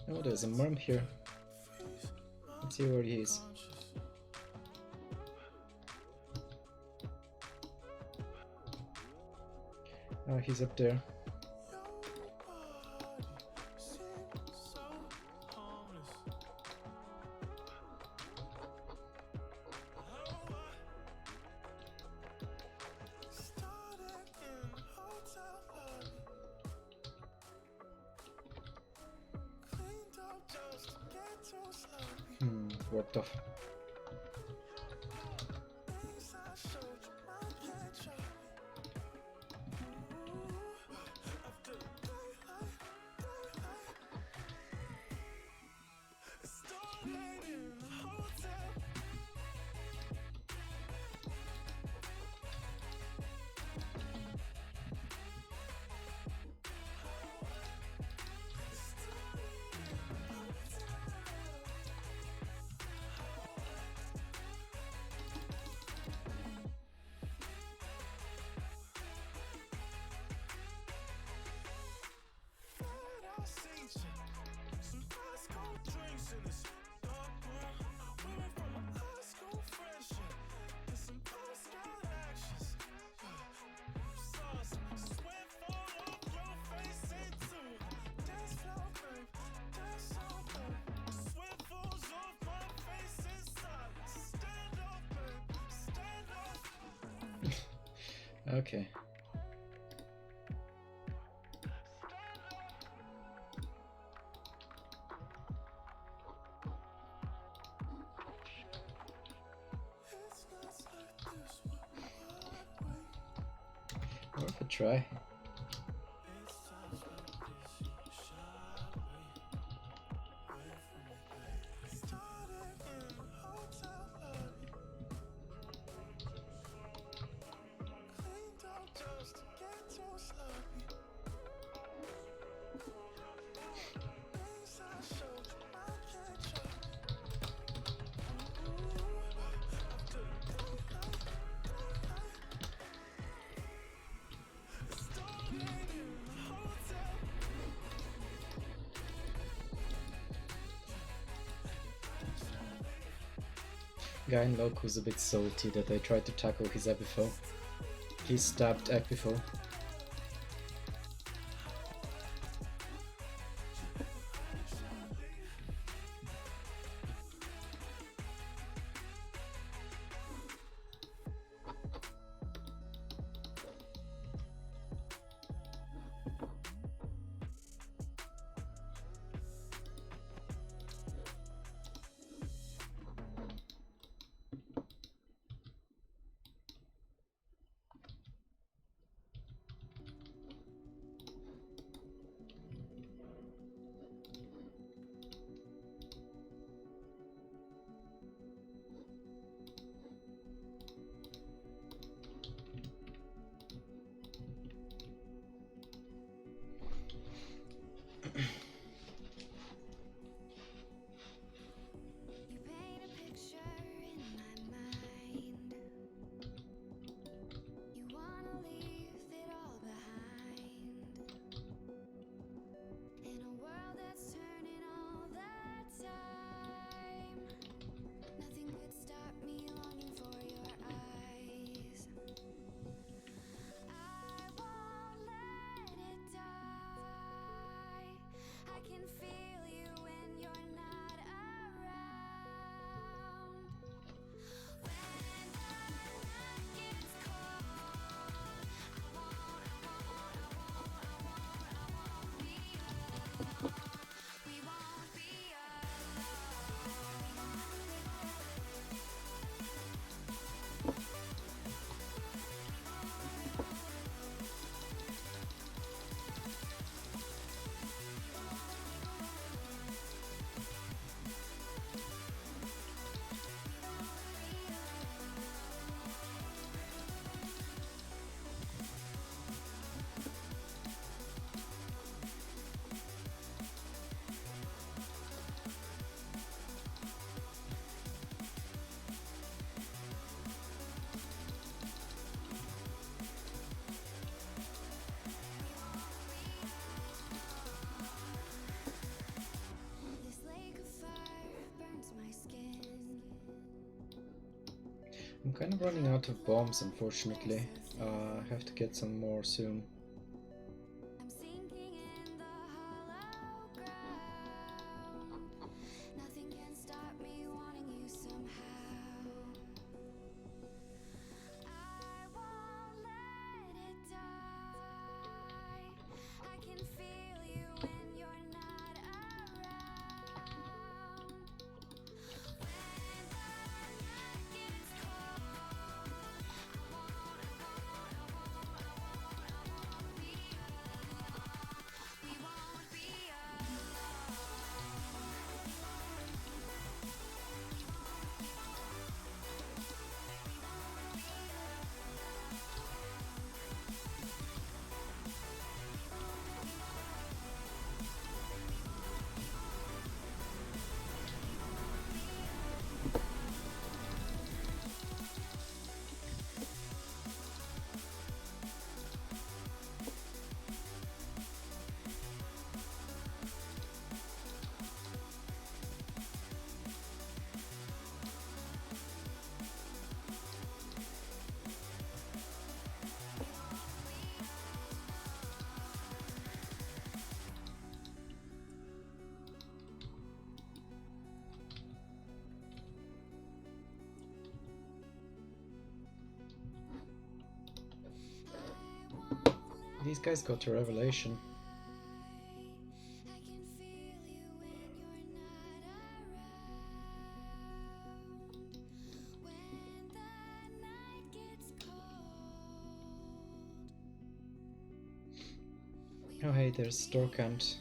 Oh, there's a worm here. Let's see where he is. Oh, he's up there. Worked off. Okay. Worth a try. Guy in Loco's a bit salty that I tried to tackle his epipho. He stabbed epipho. I'm kind of running out of bombs, unfortunately. I have to get some more soon. These guys got a revelation. Oh hey, there's Storkant.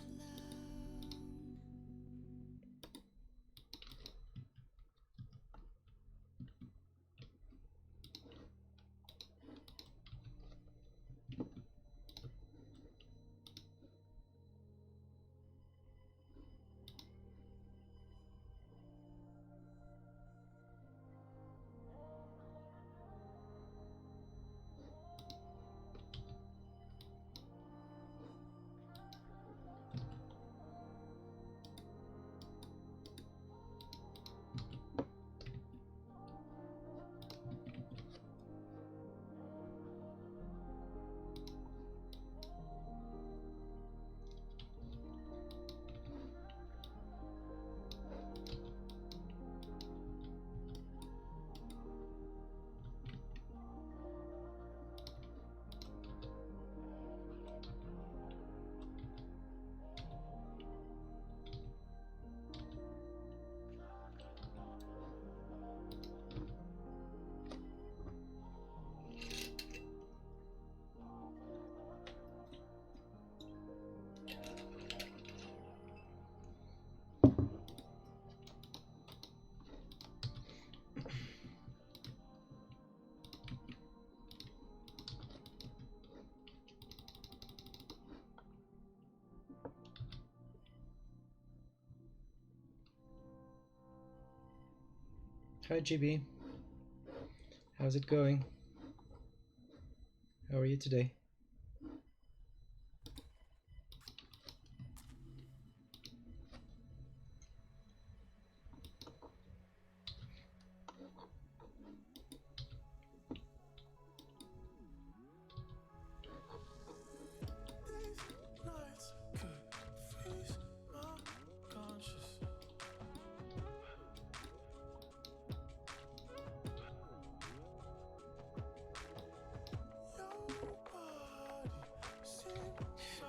Hi GB, how's it going? How are you today?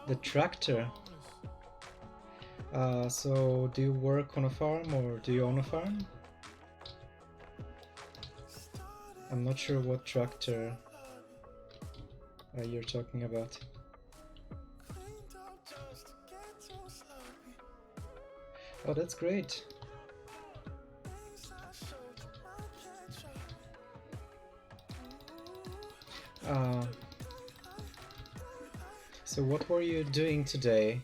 The tractor. So do you work on a farm or do you own a farm? I'm not sure what tractor you're talking about. Oh, that's great. So what were you doing today?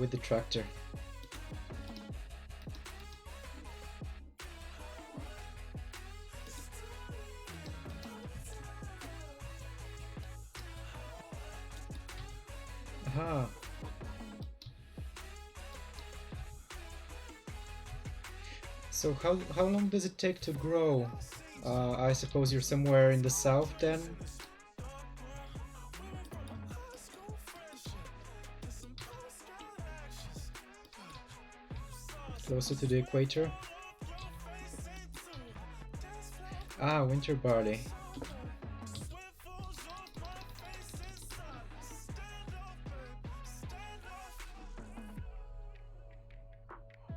With the tractor? Aha. So how long does it take to grow? I suppose you're somewhere in the south then? Closer to the equator? Ah, winter barley.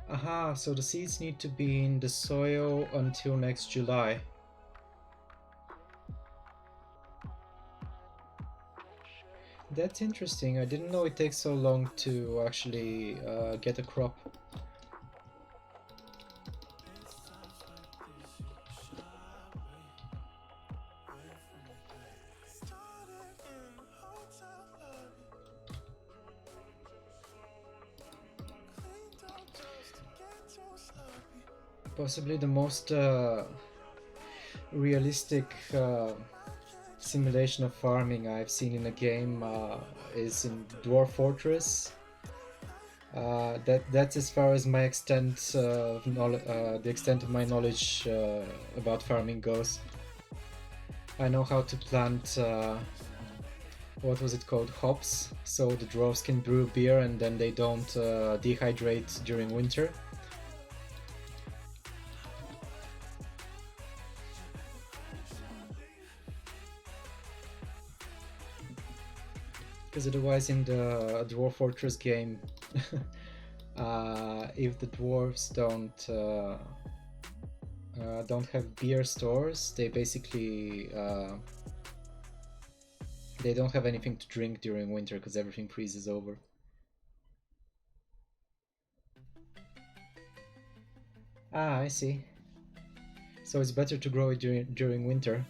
Aha, so the seeds need to be in the soil until next July. That's interesting. I didn't know it takes so long to actually get a crop. Possibly the most realistic simulation of farming I've seen in a game is in Dwarf Fortress. That's as far as my extent of the extent of my knowledge about farming goes. I know how to plant what was it called, hops, so the dwarves can brew beer and then they don't dehydrate during winter. Because otherwise in the Dwarf Fortress game, if the dwarves don't have beer stores, they basically they don't have anything to drink during winter because everything freezes over. Ah, I see. So it's better to grow it during winter.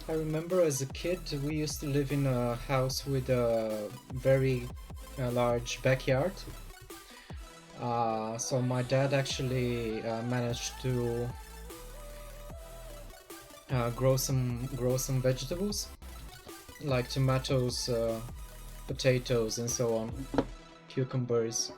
I remember as a kid we used to live in a house with a very large backyard. So my dad actually managed to grow some vegetables like tomatoes, potatoes, and so on, cucumbers.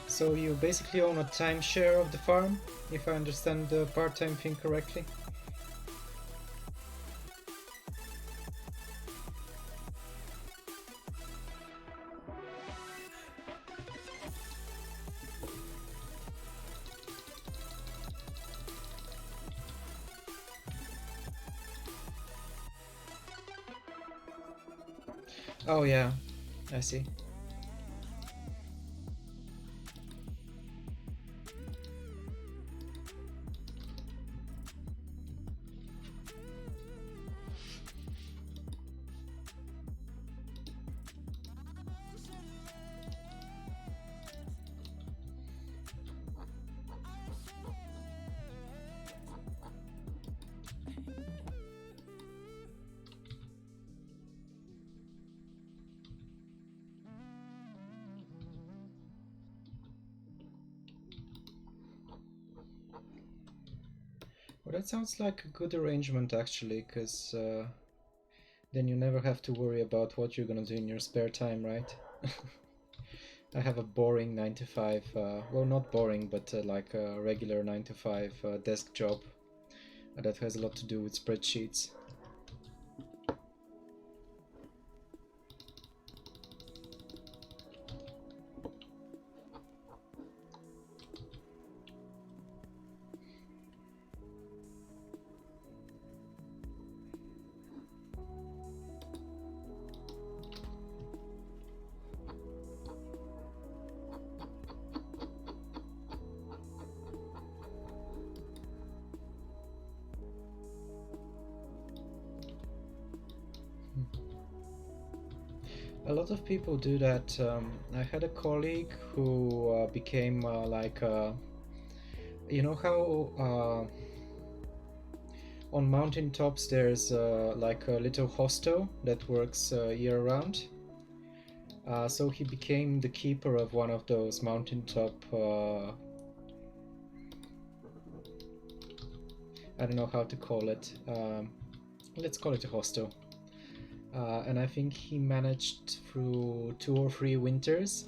So you basically own a timeshare of the farm, if I understand the part-time thing correctly? Oh yeah, I see. Well, that sounds like a good arrangement actually, because then you never have to worry about what you're gonna do in your spare time, right? I have a boring 9 to 5, well, not boring, but like a regular 9 to 5 desk job that has a lot to do with spreadsheets. A lot of people do that. I had a colleague who became like, you know how on mountain tops there's like a little hostel that works year round. So he became the keeper of one of those mountaintop. I don't know how to call it. Let's call it a hostel. And I think he managed through 2 or 3 winters.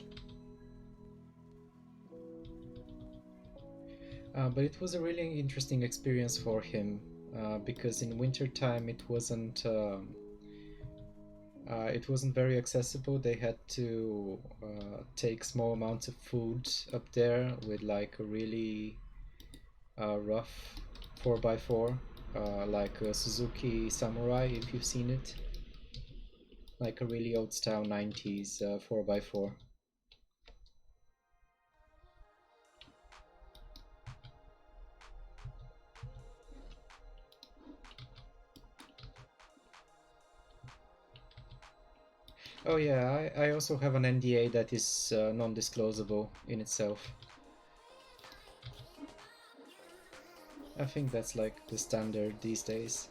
But it was a really interesting experience for him because in winter time it wasn't very accessible. They had to take small amounts of food up there with like a really rough 4x4, like a Suzuki Samurai, if you've seen it. Like a really old style 90s 4x4. Oh yeah, I also have an NDA that is non-disclosable in itself. I think that's like the standard these days.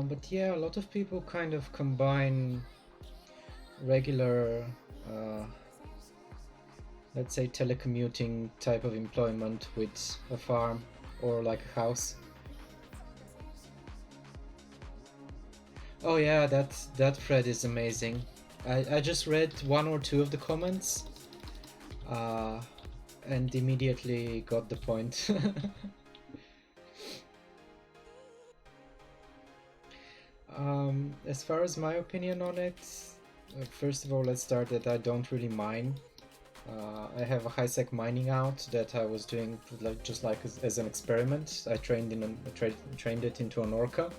But yeah, a lot of people kind of combine regular, let's say, telecommuting type of employment with a farm or like a house. Oh yeah, that thread is amazing. I just read 1 or 2 of the comments and immediately got the point. As far as my opinion on it, first of all, let's start that I don't really mine. I have a high-sec mining out that I was doing as an experiment. I trained it into an Orca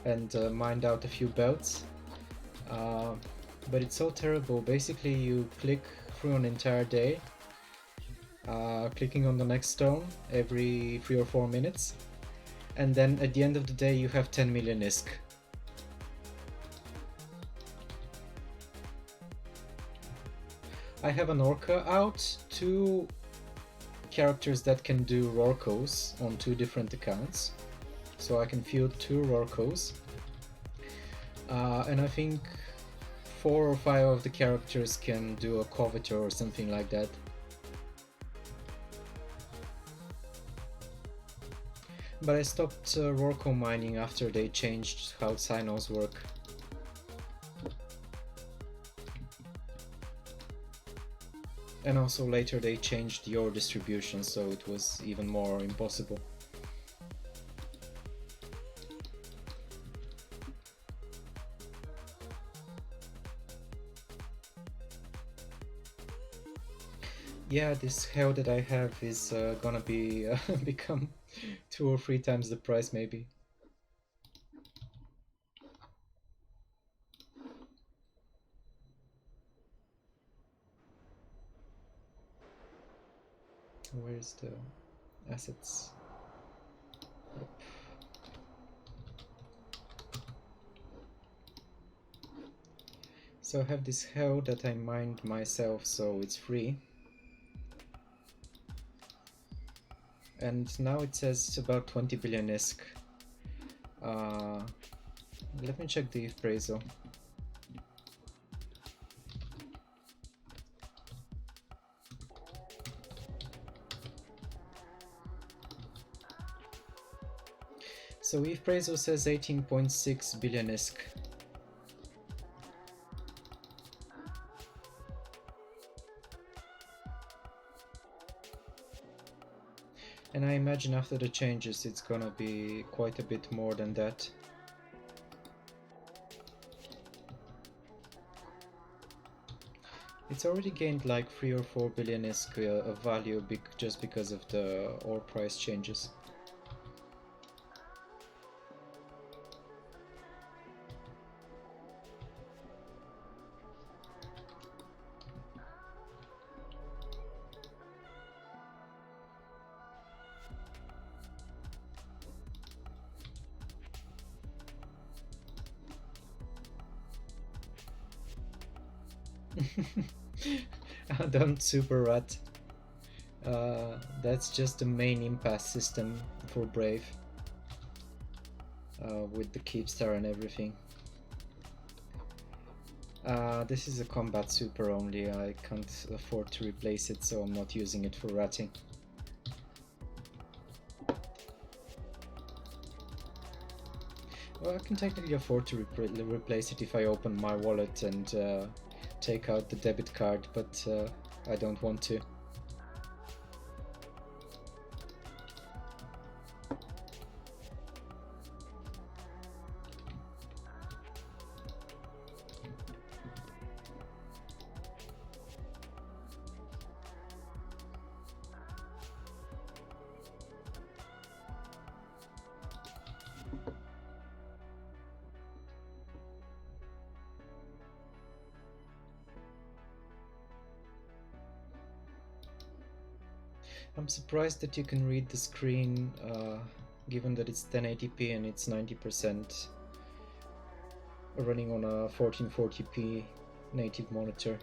and mined out a few belts. But it's so terrible. Basically, you click through an entire day, clicking on the next stone every 3 or 4 minutes, and then at the end of the day you have 10 million ISK. I have an Orca out to characters that can do Rorquos on 2 different accounts. So I can field 2 Rorquos. And I think 4 or 5 of the characters can do a Covetor or something like that. But I stopped Rorquo mining after they changed how Sinos work. And also later they changed the ore distribution, so it was even more impossible. Yeah, this hell that I have is gonna be become 2 or 3 times the price maybe. Where's the assets? Yep. So I have this hell that I mined myself, so it's free. And now it says about 20 billion ISK. Let me check the appraisal. So if appraisal says 18.6 billion ISK. And I imagine after the changes it's gonna be quite a bit more than that. It's already gained like 3 or 4 billion ISK of value just because of the ore price changes. Don't super rat. That's just the main impasse system for Brave. With the Keepstar and everything. This is a combat super only, I can't afford to replace it, so I'm not using it for ratting. Well, I can technically afford to replace it if I open my wallet and take out the debit card, but I don't want to. I'm surprised that you can read the screen, given that it's 1080p and it's 90% running on a 1440p native monitor.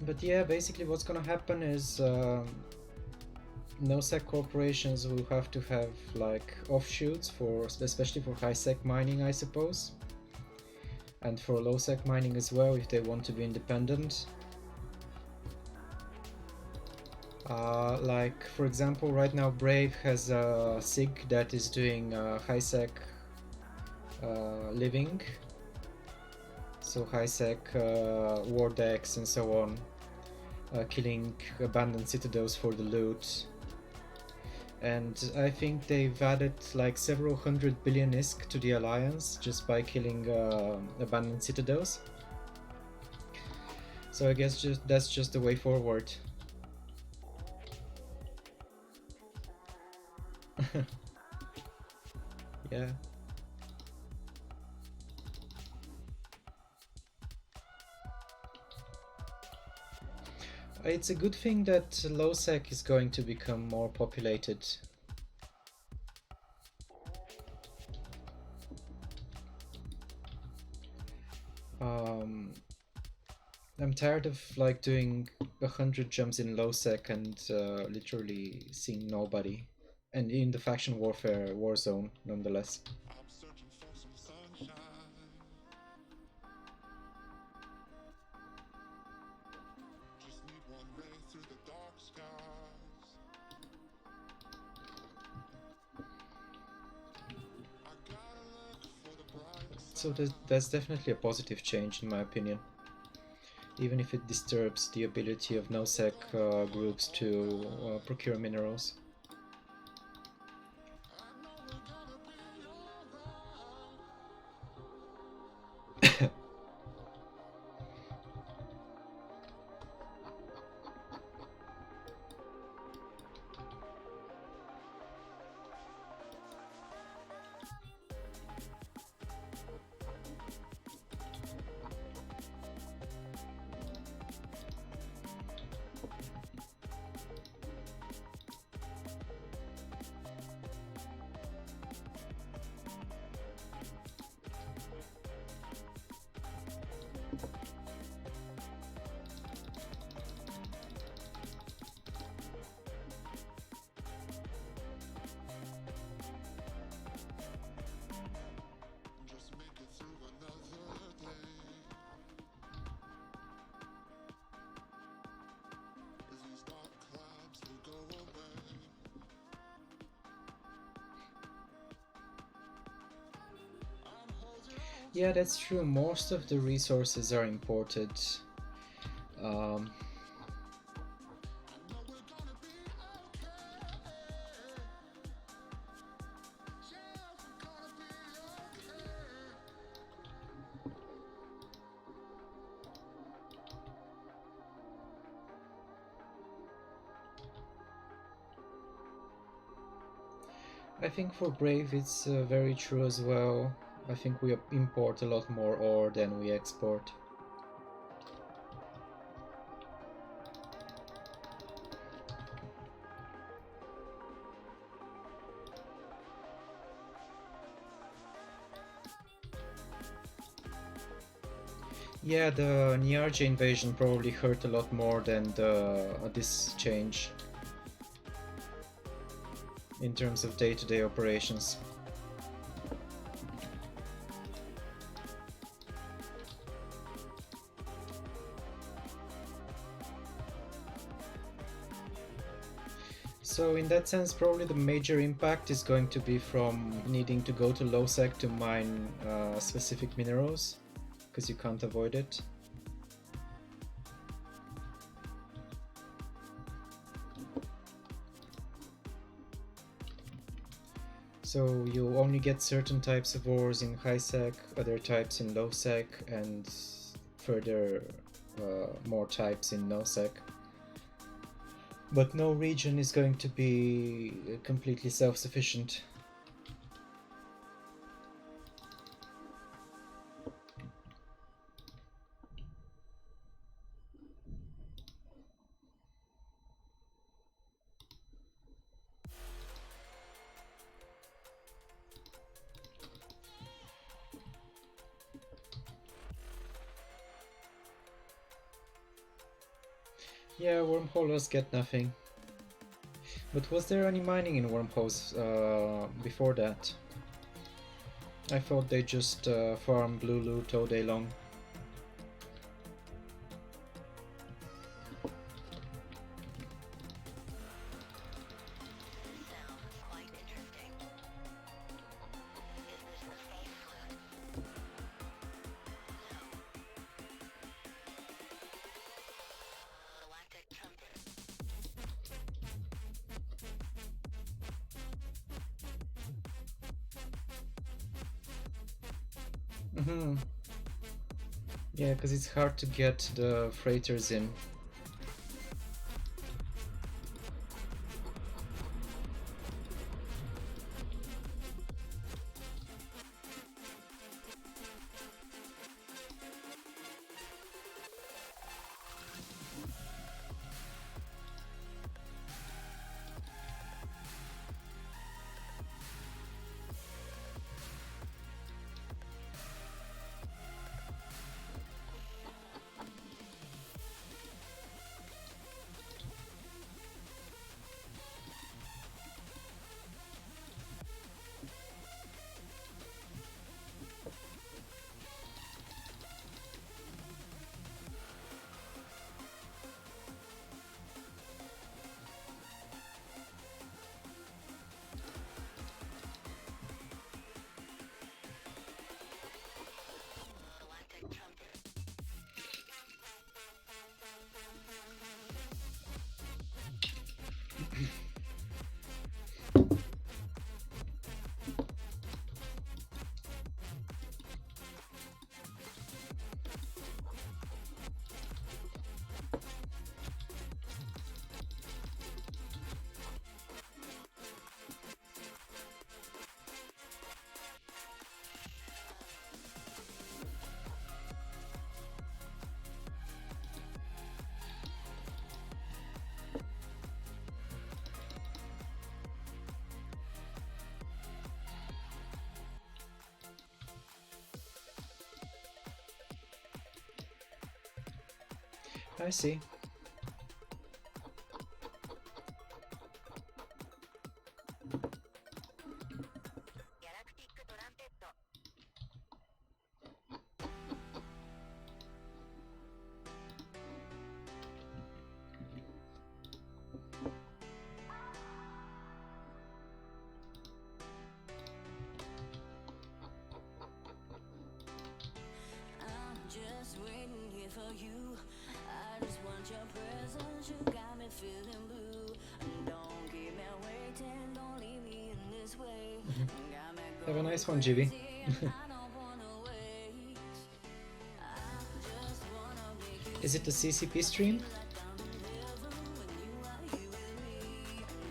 But yeah, basically what's gonna happen is NullSec corporations will have to have like offshoots for, especially for high-sec mining, I suppose, and for low-sec mining as well if they want to be independent. Like for example, right now Brave has a SIG that is doing high-sec living, so high-sec war decks and so on. Killing abandoned citadels for the loot, and I think they've added like several 100 billion ISK to the alliance just by killing abandoned citadels. So I guess that's just the way forward. Yeah. It's a good thing that NullSec is going to become more populated. I'm tired of like doing 100 jumps in NullSec and literally seeing nobody. And in the faction warfare war zone, nonetheless. So that's definitely a positive change in my opinion. Even if it disturbs the ability of NullSec groups to procure minerals. Yeah, that's true. Most of the resources are imported. I think for Brave it's very true as well. I think we import a lot more ore than we export. Yeah, the Niarja invasion probably hurt a lot more than this change in terms of day-to-day operations. So in that sense, probably the major impact is going to be from needing to go to NullSec to mine specific minerals, because you can't avoid it. So you only get certain types of ores in high-sec, other types in low-sec, and further more types in no-sec. But no region is going to be completely self-sufficient. Yeah, wormholers get nothing. But was there any mining in wormholes before that? I thought they just farm blue loot all day long. Yeah, because it's hard to get the freighters in. I see. Just waiting here for you. I just want your presence. You got me feeling blue. Don't keep me waiting. Don't leave me in this way. Got me Have a going nice one, GB. crazy, and I don't wanna wait. I just wanna make you Is it the CCP stream? like I'm in heaven when you are here with me.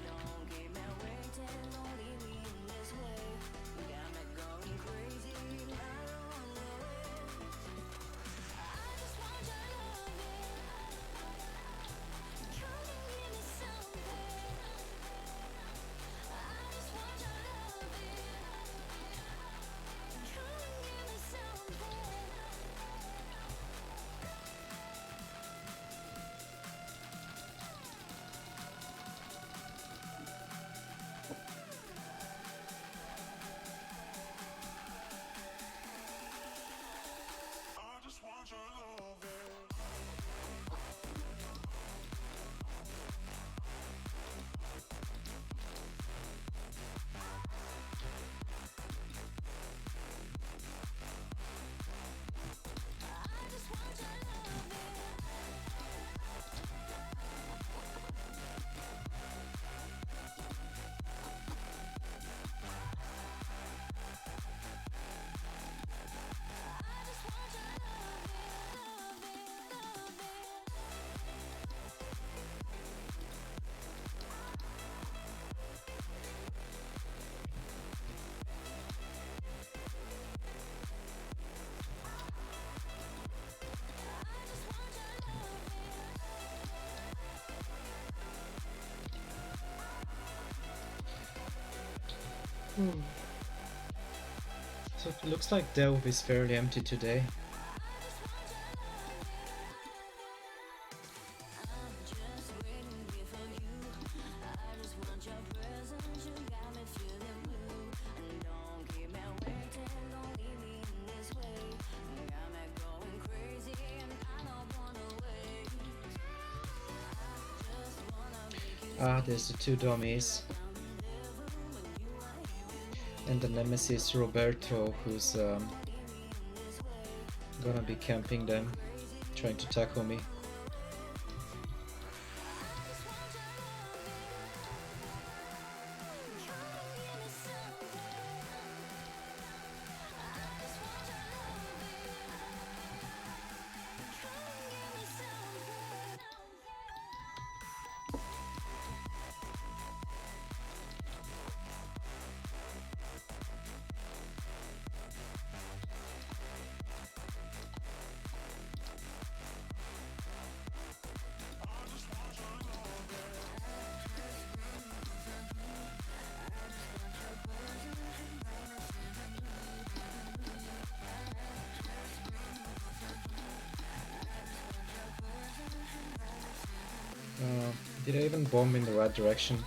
Don't keep me waiting. Don't leave me in this way. Got me going crazy, and I don't wanna wait. I just want your loving. Come and give me something. I just want your loving. Come and give me something. I just want your loving. I just want your loving. I just want your loving, loving, loving. I just want your loving. So it looks like Delve is fairly empty today. I'm just waiting here for you. I just want your presence. You got me feeling blue. And don't keep me waiting. Don't leave me in this way. Got me going crazy, and I don't wanna wait. I just wanna make you Ah, there's the two dummies. And the nemesis Roberto, who's gonna be camping them, trying to tackle me. Did I even bomb in the right direction?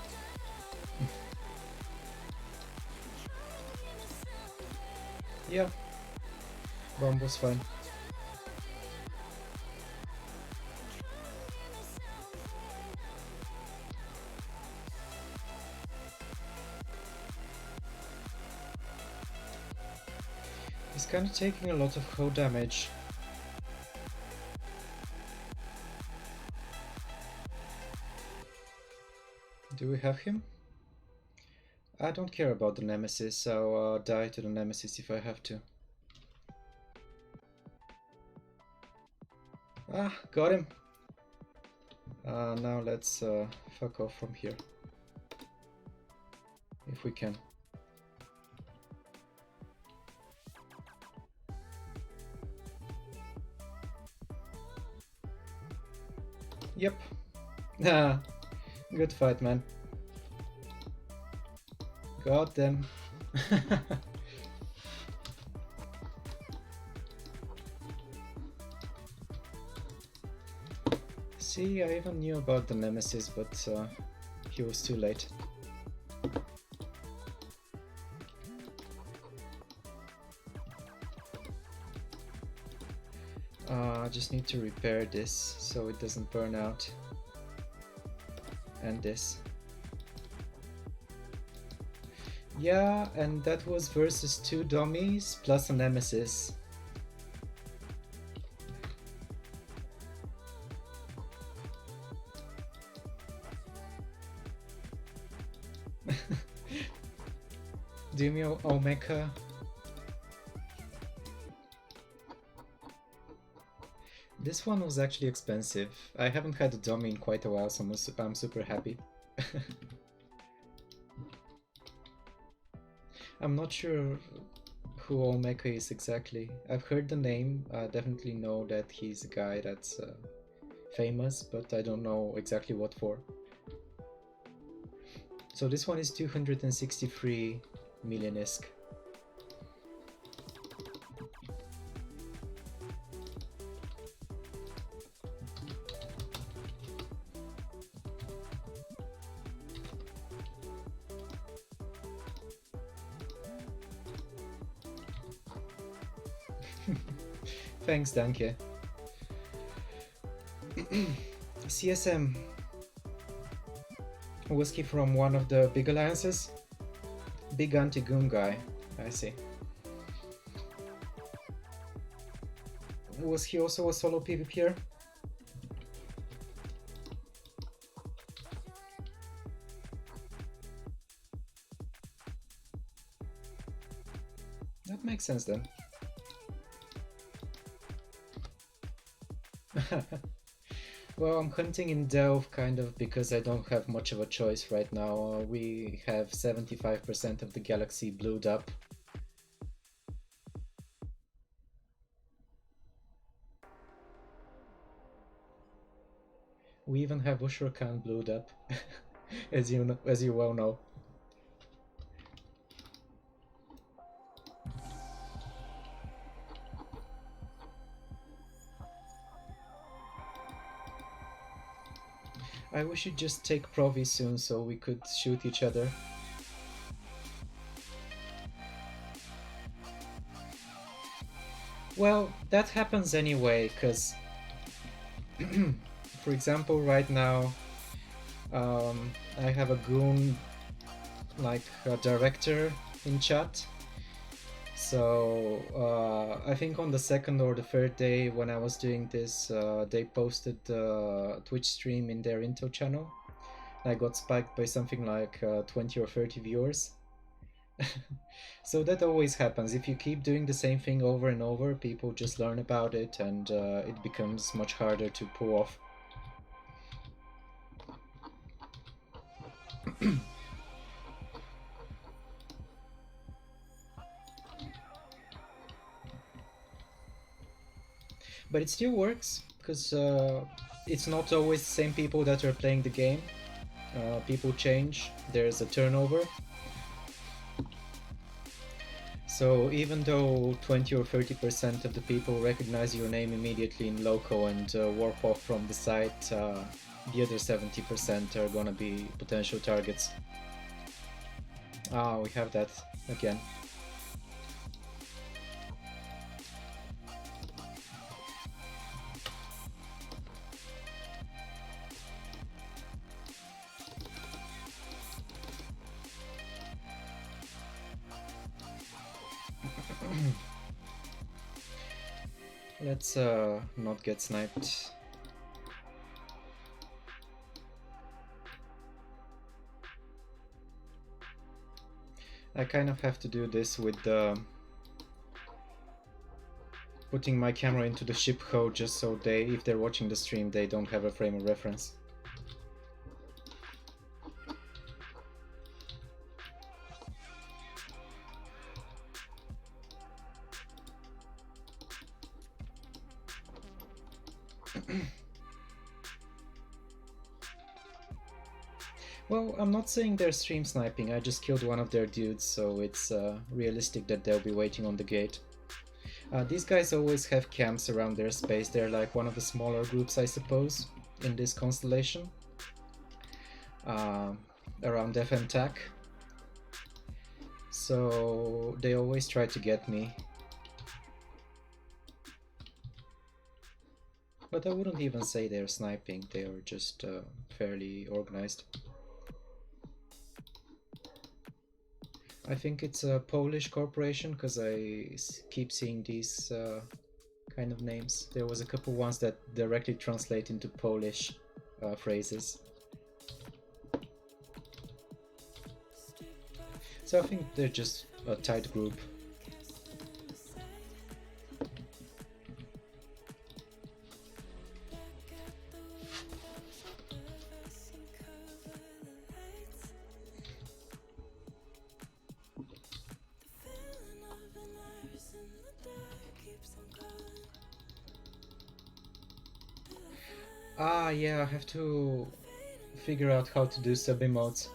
Yeah, bomb was fine. He's kind of taking a lot of cold damage. Do we have him? I don't care about the nemesis. I'll die to the nemesis if I have to. Ah, got him. Now let's fuck off from here. If we can. Yep. Ah, good fight, man. Got them. See, I even knew about the Nemesis, but he was too late. I just need to repair this so it doesn't burn out. And this. Yeah, and that was versus 2 dummies plus a Nemesis. Do me Omeka. This one was actually expensive. I haven't had a dummy in quite a while, so I'm super happy. I'm not sure who Omeka is exactly. I've heard the name, I definitely know that he's a guy that's famous, but I don't know exactly what for. So this one is 263 million ISK. Thanks, Danke. CSM. Was he from one of the big alliances? Big anti-goon guy, I see. Was he also a solo PvPer? That makes sense then. Well, I'm hunting in Delve kind of because I don't have much of a choice right now. We have 75% of the galaxy blued up. We even have Ushur Khan blued up, as you well know. I wish you'd just take Provi soon so we could shoot each other. Well, that happens anyway, because for example, right now I have a goon, like a director in chat. So I think on the second or the third day when I was doing this, they posted the Twitch stream in their Intel channel. I got spiked by something like 20 or 30 viewers. So that always happens. If you keep doing the same thing over and over, people just learn about it, and it becomes much harder to pull off. But it still works, because it's not always the same people that are playing the game. People change, there's a turnover. So even though 20 or 30% of the people recognize your name immediately in local and warp off from the site, the other 70% are gonna be potential targets. Ah, we have that again. Let's not get sniped. I kind of have to do this with putting my camera into the ship code just so if they're watching the stream, they don't have a frame of reference. Well, I'm not saying they're stream sniping, I just killed one of their dudes, so it's realistic that they'll be waiting on the gate. These guys always have camps around their space, they're like one of the smaller groups, I suppose. in this constellation around FM TAC. So they always try to get me. But I wouldn't even say they're sniping, they are just fairly organized. I think it's a Polish corporation because I keep seeing these kind of names. There was a couple ones that directly translate into Polish phrases. So I think they're just a tight group. Ah, yeah, I have to figure out how to do sub-emotes.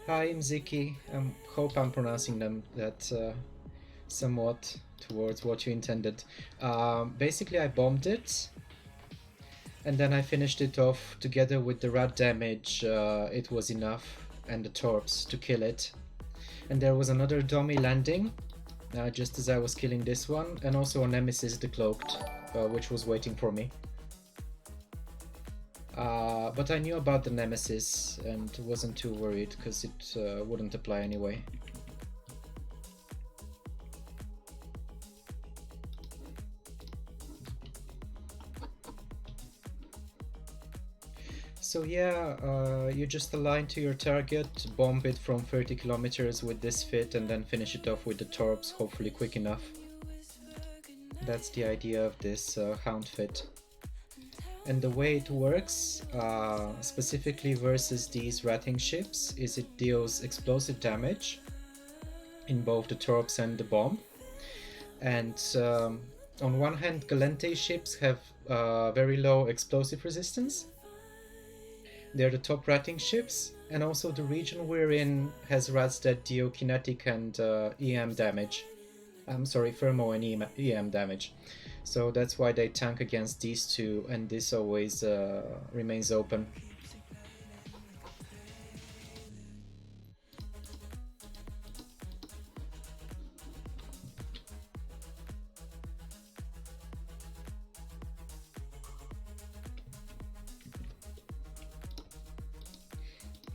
Hi, Mziki. I hope I'm pronouncing them that somewhat towards what you intended. Basically, I bombed it, and then I finished it off together with the rat damage. It was enough, and the torps to kill it. And there was another dummy landing, just as I was killing this one, and also a Nemesis the Cloaked, which was waiting for me. But I knew about the Nemesis and wasn't too worried because it wouldn't apply anyway. So yeah, you just align to your target, bomb it from 30 kilometers with this fit, and then finish it off with the torps, hopefully quick enough. That's the idea of this hound fit. And the way it works, specifically versus these ratting ships, is it deals explosive damage in both the torps and the bomb. And on one hand, Galente ships have very low explosive resistance. They're the top ratting ships, and also the region we're in has rats that deal kinetic and EM damage. I'm sorry, thermo and EM damage. So that's why they tank against these two, and this always remains open.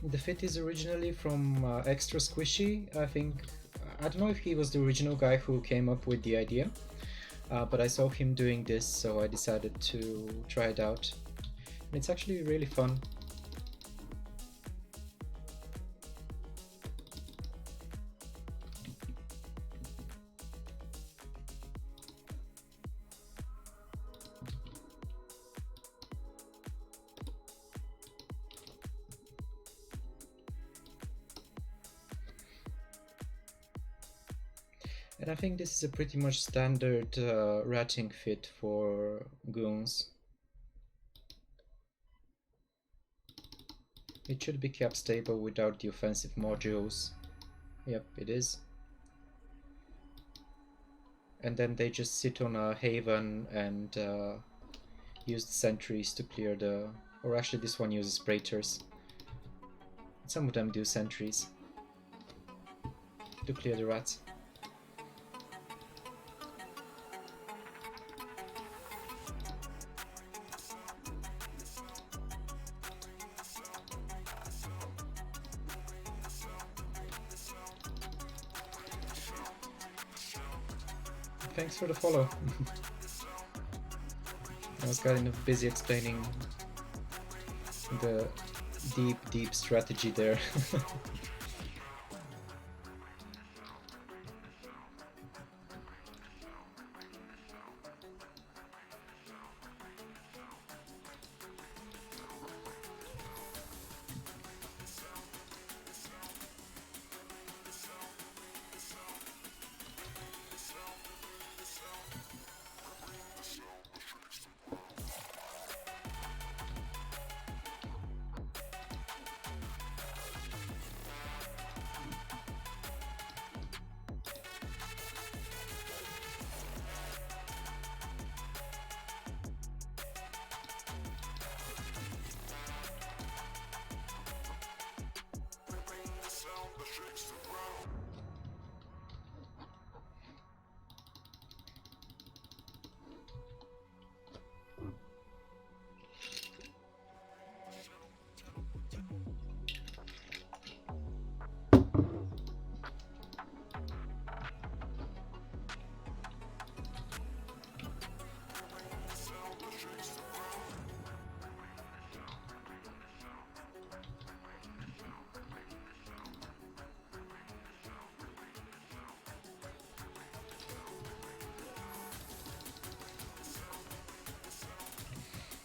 The fit is originally from Extra Squishy, I think. I don't know if he was the original guy who came up with the idea, but I saw him doing this, so I decided to try it out. And it's actually really fun. And I think this is a pretty much standard ratting fit for goons. It should be kept stable without the offensive modules. Yep, it is. And then they just sit on a haven and use the sentries to clear the... Or actually this one uses praetors. Some of them do sentries to clear the rats. Thanks for the follow. I was kind of busy explaining the deep strategy there.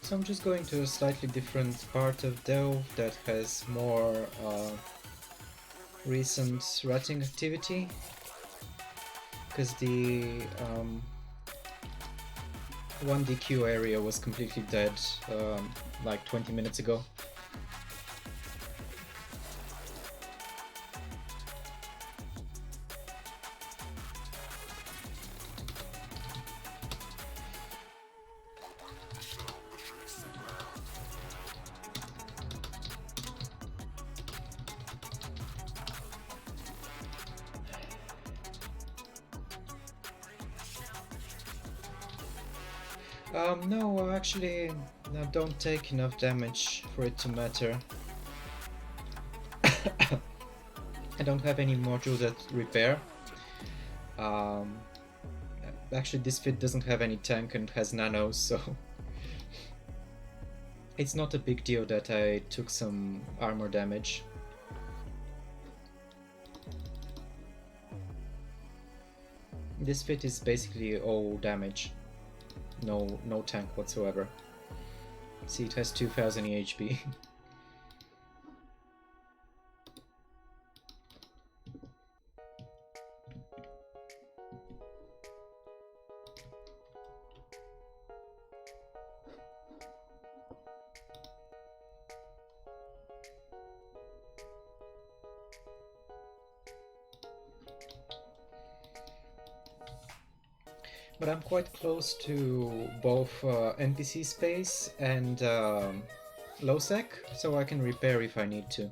So I'm just going to a slightly different part of Delve that has more recent ratting activity, because the 1DQ area was completely dead like 20 minutes ago. No, actually, I don't take enough damage for it to matter. I don't have any modules that repair. Actually, this fit doesn't have any tank and has nanos, so it's not a big deal that I took some armor damage. This fit is basically all damage. No tank whatsoever. See, it has 2000 EHP. But I'm quite close to both NPC space and NullSec, so I can repair if I need to.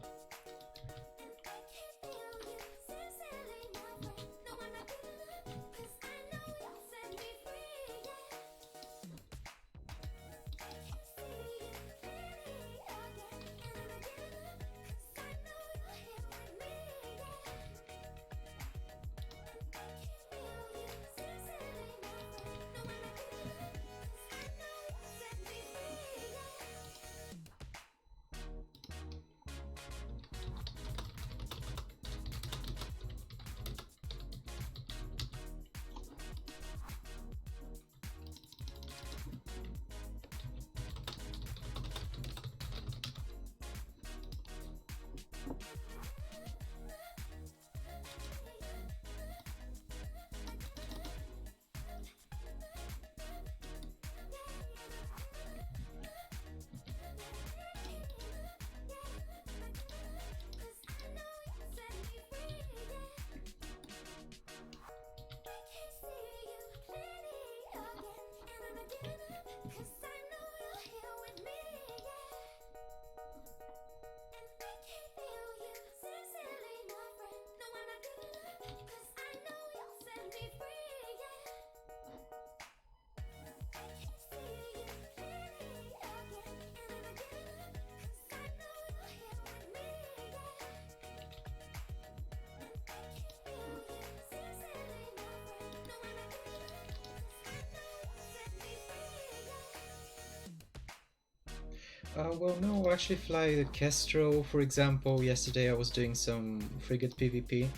Well, no, I actually fly the Kestrel, for example. Yesterday I was doing some frigate PvP.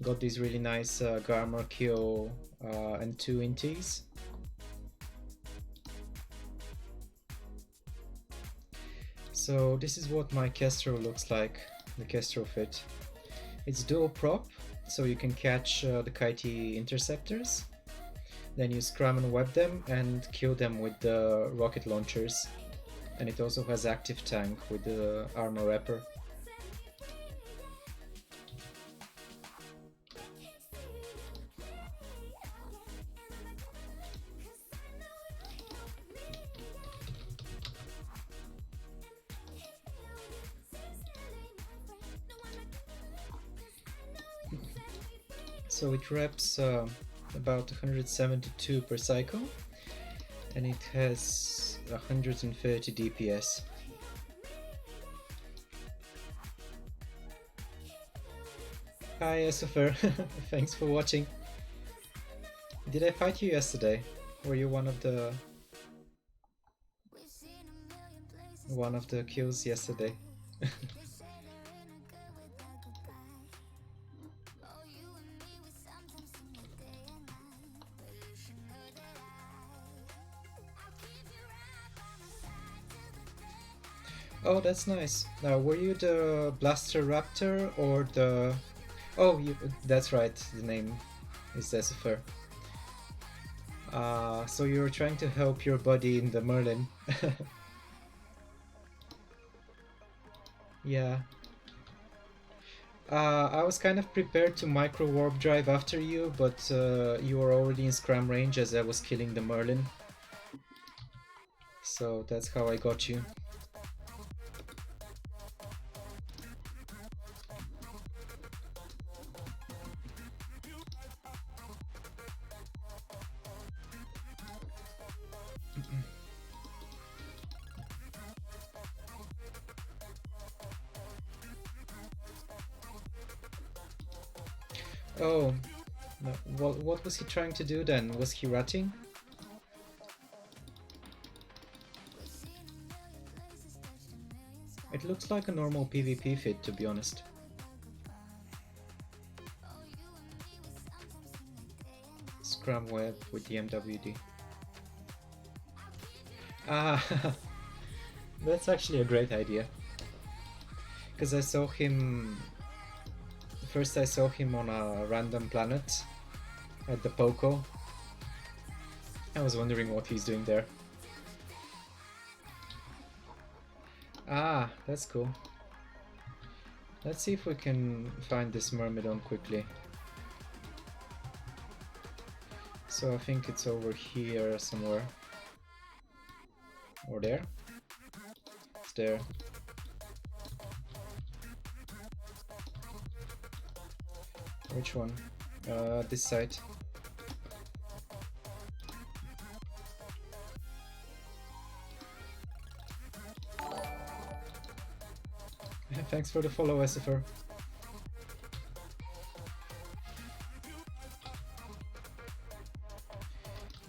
Got these really nice Garmor kill and 2 inties. So this is what my Kestrel looks like, the Kestrel fit. It's dual prop, so you can catch the kitey interceptors. Then you scram and web them and kill them with the rocket launchers. And it also has active tank with the armor wrapper. So it wraps about 172 per cycle, and it has 130 DPS. Hi Esopher, thanks for watching. Did I fight you yesterday? Were you one of the kills yesterday? Oh, that's nice. Now, were you the Blaster Raptor or the... Oh, that's right, the name is Decifer. So you're trying to help your buddy in the Merlin. Yeah. I was kind of prepared to micro warp drive after you, but you were already in scram range as I was killing the Merlin. So that's how I got you. Oh, no. What was he trying to do then? Was he ratting? It looks like a normal PvP fit, to be honest. Scrum web with the MWD. Ah, that's actually a great idea. Because I saw him... First I saw him on a random planet at the Poco. I was wondering what he's doing there. Ah, that's cool. Let's see if we can find this Myrmidon quickly. So I think it's over here somewhere. Or there? It's there. Which one? This side. Thanks for the follow, SFR.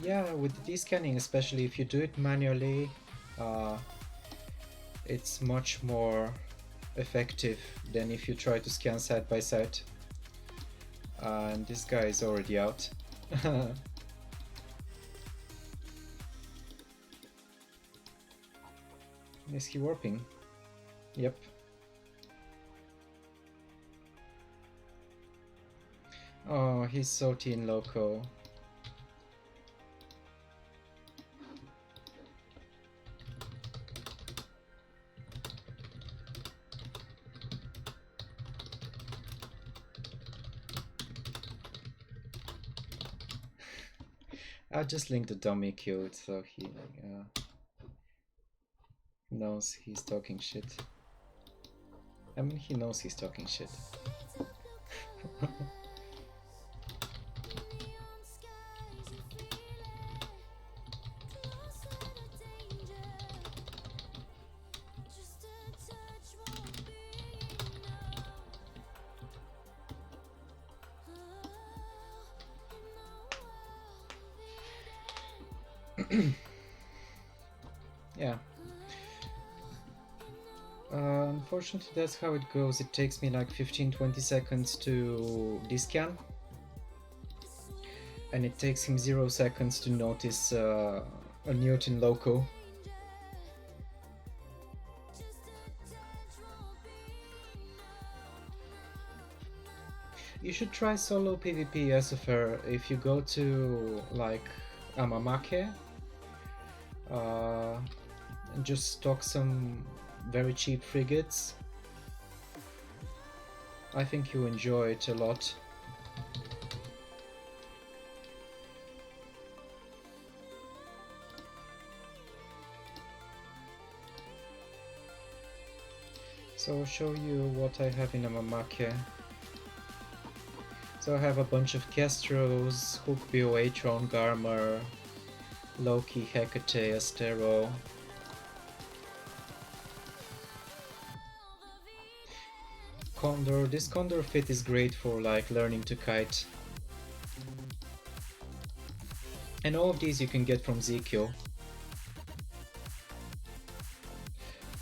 Yeah, with the descanning, especially if you do it manually, it's much more effective than if you try to scan side by side. And this guy is already out. Is he warping? Yep. Oh, he's so teen loco. I just linked the dummy cute so he knows he's talking shit. I mean, he knows he's talking shit. Yeah. Unfortunately, that's how it goes. It takes me like 15-20 seconds to descan. And it takes him 0 seconds to notice a Newton loco. You should try solo PvP SFR if you go to like Amamake and just stock some very cheap frigates. I think you enjoy it a lot. So I'll show you what I have in Amamake. So I have a bunch of Castros, Hook BOA, Tron Garmer, Loki, Hecate, Astero. Condor. This Condor fit is great for like learning to kite. And all of these you can get from ZQ.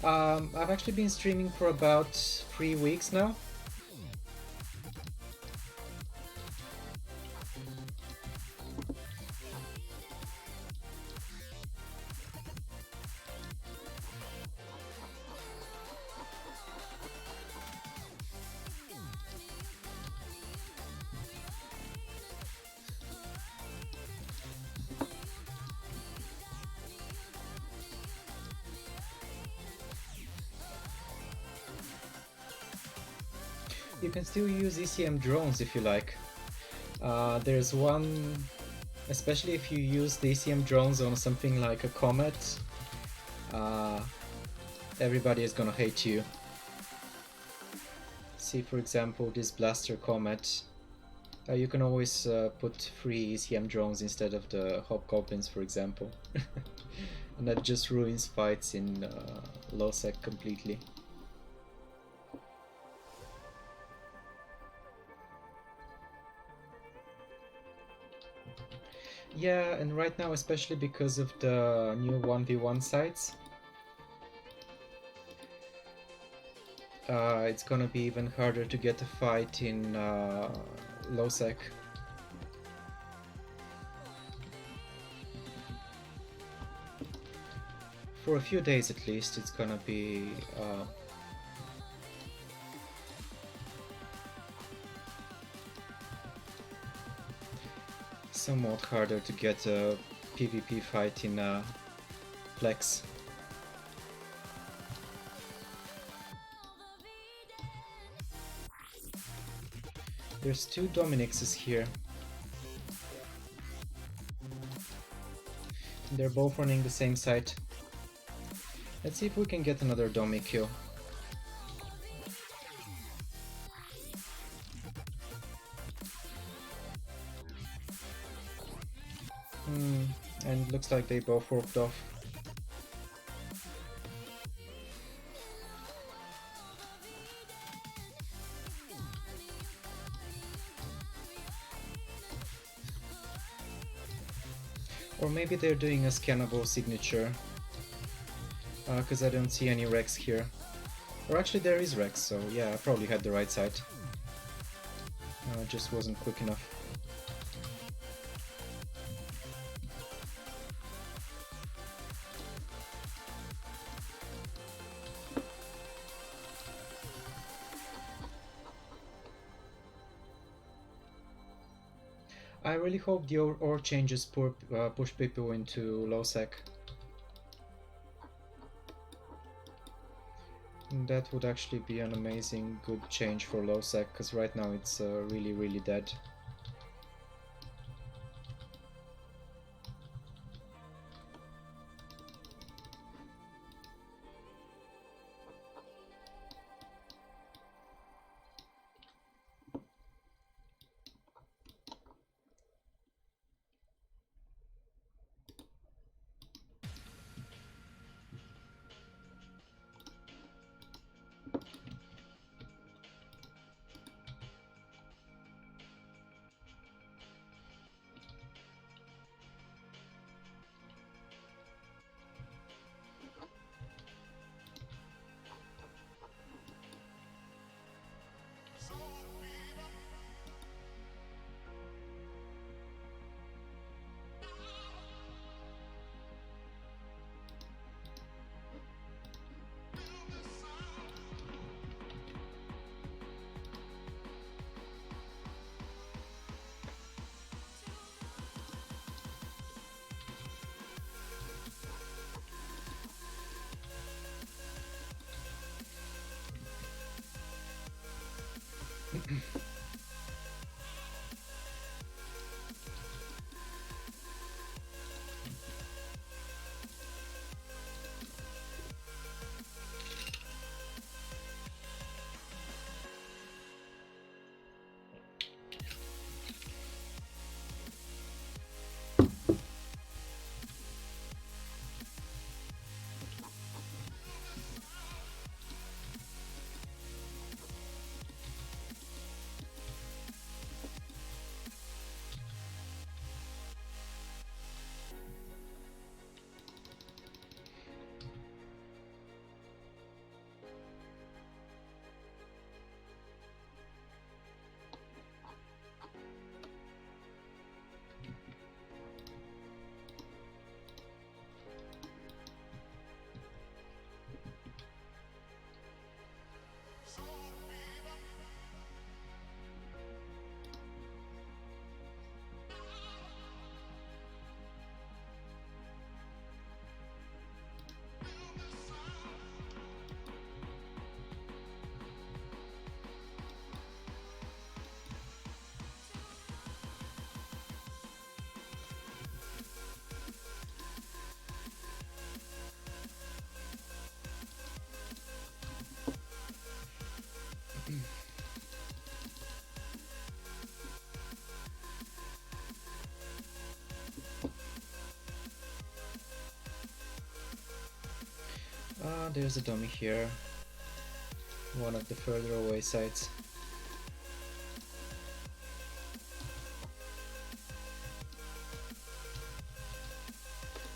I've actually been streaming for about 3 weeks now. You can still use ECM drones if you like. There's one, especially if you use the ECM drones on something like a comet, everybody is gonna hate you. See, for example, this blaster comet. You can always put 3 ECM drones instead of the hobgoblins, for example. And that just ruins fights in low sec completely. Yeah, and right now, especially because of the new 1v1 sites, it's gonna be even harder to get a fight in low sec. For a few days at least, it's gonna be somewhat harder to get a PvP fight in Plex. There's 2 Dominixes here. They're both running the same site. Let's see if we can get another Domi kill. And looks like they both warped off. Or maybe they're doing a scannable signature. Because I don't see any Rex here. Or actually there is Rex, so yeah, I probably had the right side. It just wasn't quick enough. I really hope the ore changes push people into low sec. That would actually be an amazing good change for low sec, because right now it's really dead. There's a dummy here. One of the further away sites.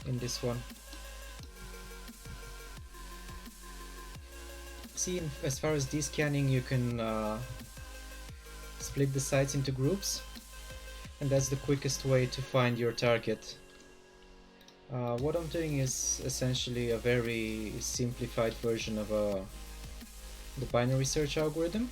In this one. See, as far as descanning, you can split the sites into groups, and that's the quickest way to find your target. What I'm doing is essentially a very simplified version of the binary search algorithm.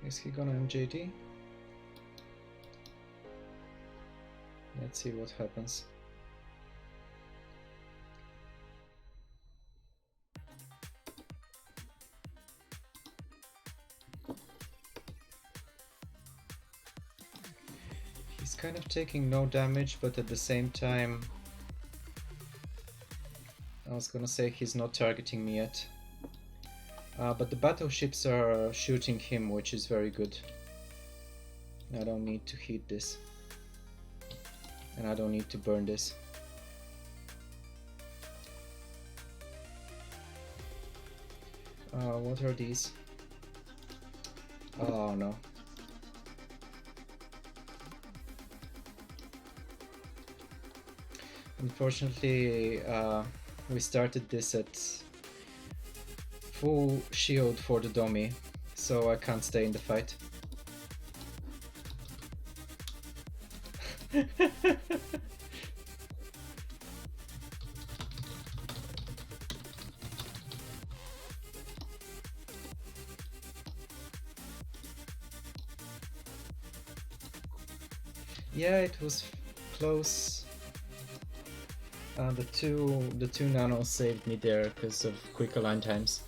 Is he gonna MJD? Let's see what happens. He's kind of taking no damage, but at the same time, I was gonna say he's not targeting me yet. But the battleships are shooting him, which is very good. I don't need to hit this. And I don't need to burn this. What are these? Oh no. Unfortunately, we started this at full shield for the dummy, so I can't stay in the fight. Yeah, it was close. The two nanos saved me there because of quick align times.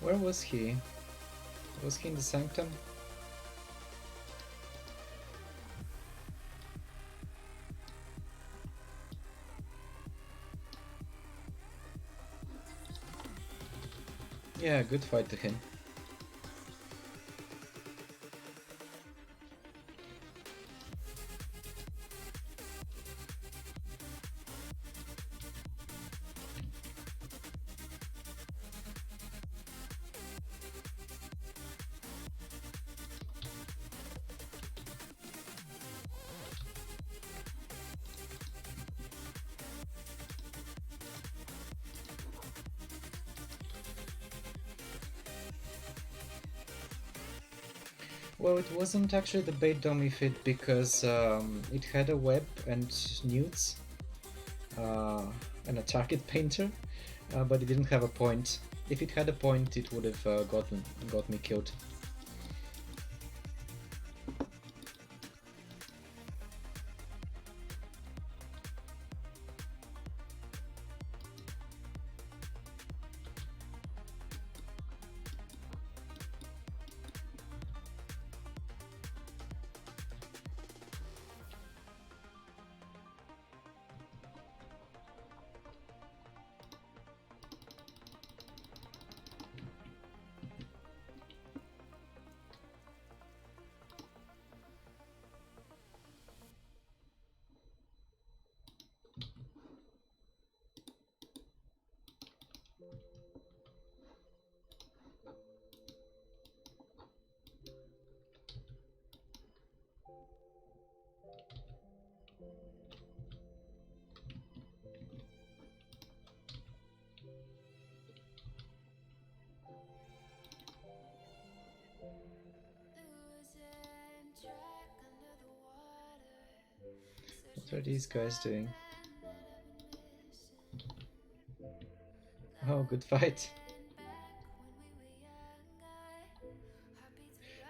Where was he? Was he in the sanctum? Yeah, good fight to him. Well, it wasn't actually the bait dummy fit because it had a web and newts and a target painter, but it didn't have a point. If it had a point, it would have got me killed. What are these guys doing? Oh, good fight.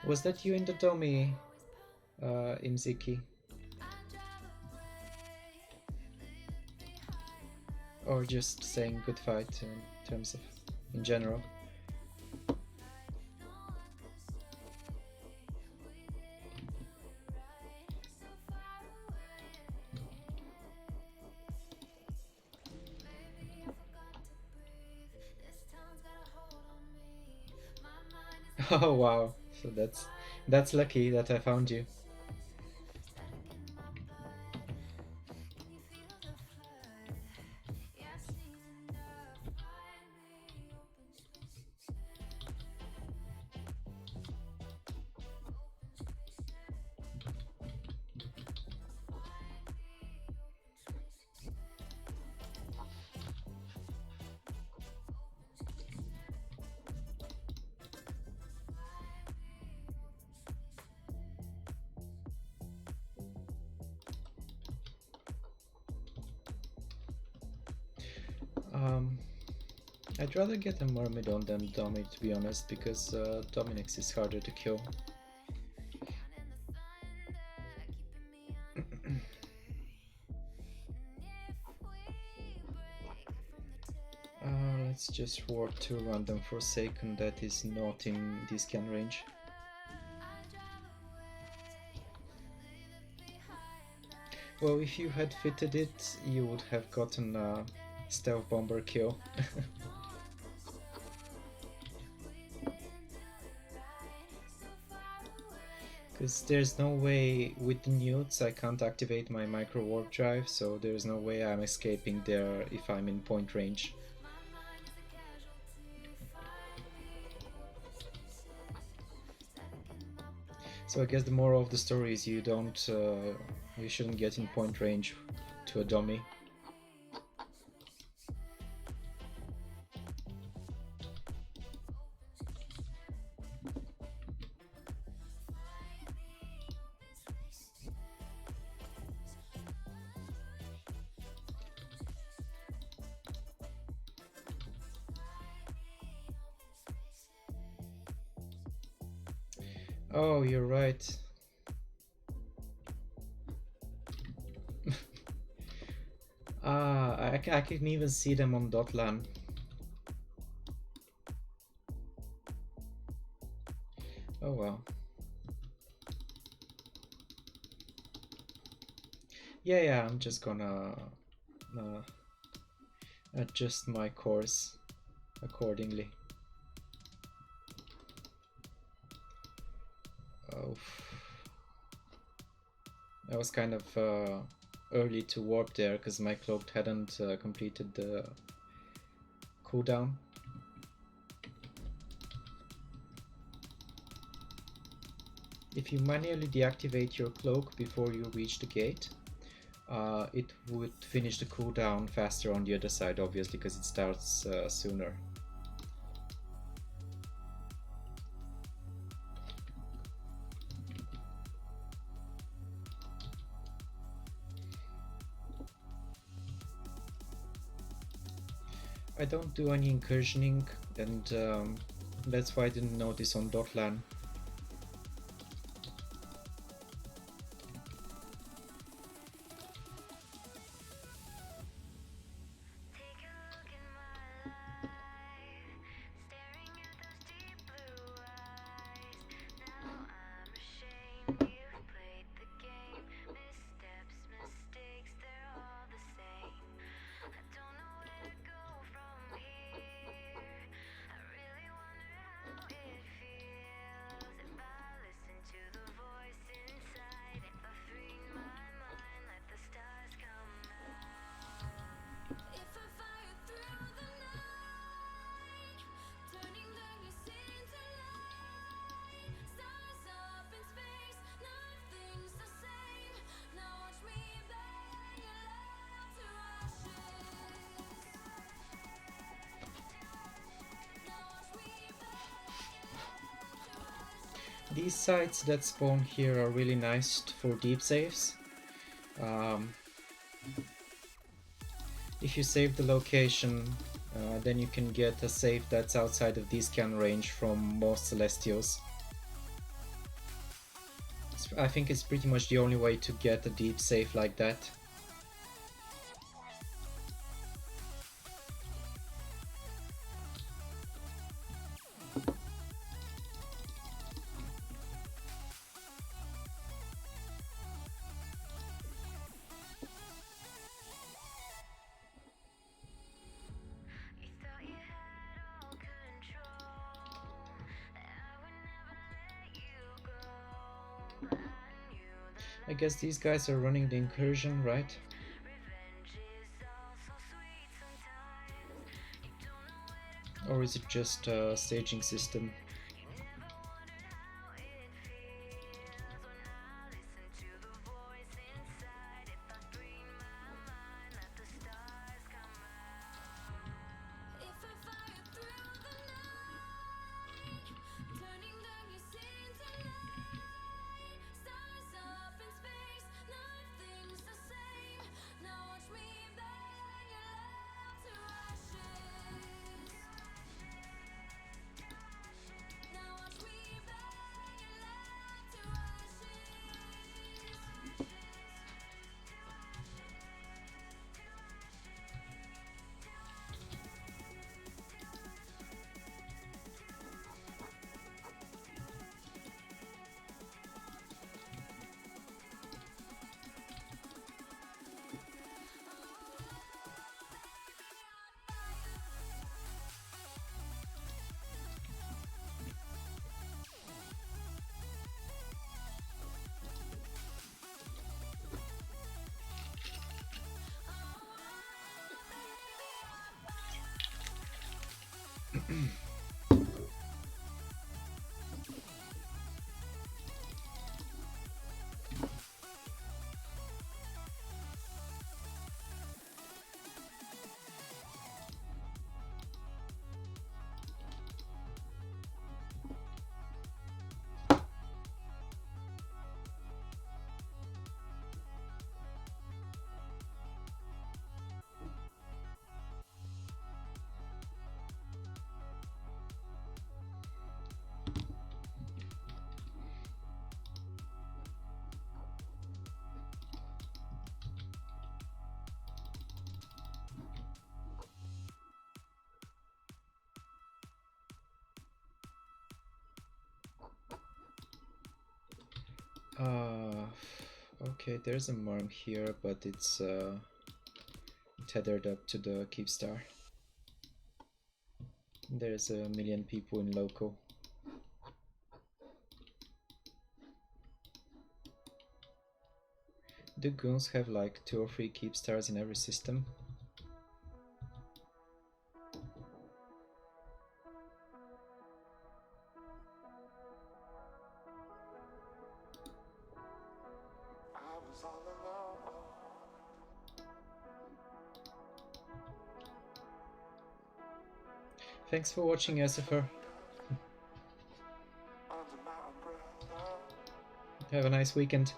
Was that you in the dummy, Imziki? Or just saying good fight in terms of in general? Oh wow, so that's lucky that I found you. I'd rather get a Myrmidon than Domi, to be honest, because Dominix is harder to kill. Let's just ward 2 random Forsaken that is not in this can range. Well, if you had fitted it, you would have gotten a Stealth Bomber kill. Because there's no way, with the newts I can't activate my micro warp drive, so there's no way I'm escaping there if I'm in point range. So I guess the moral of the story is you shouldn't get in point range to a dummy. Oh, you're right. I can even see them on Dotlan. Oh well. Yeah, I'm just gonna adjust my course accordingly. Oh, I was kind of early to warp there because my cloak hadn't completed the cooldown. If you manually deactivate your cloak before you reach the gate, it would finish the cooldown faster on the other side, obviously, because it starts sooner. I don't do any incursioning, and that's why I didn't notice on Dotlan. These sites that spawn here are really nice for deep saves. if you save the location, then you can get a save that's outside of D-scan range from most Celestials. I think it's pretty much the only way to get a deep save like that. I guess these guys are running the incursion, right? Or is it just a staging system? Okay, there's a Marm here, but it's tethered up to the Keepstar. There's a million people in local. Do goons have like 2 or 3 Keepstars in every system? Thanks for watching, SFR. Have a nice weekend.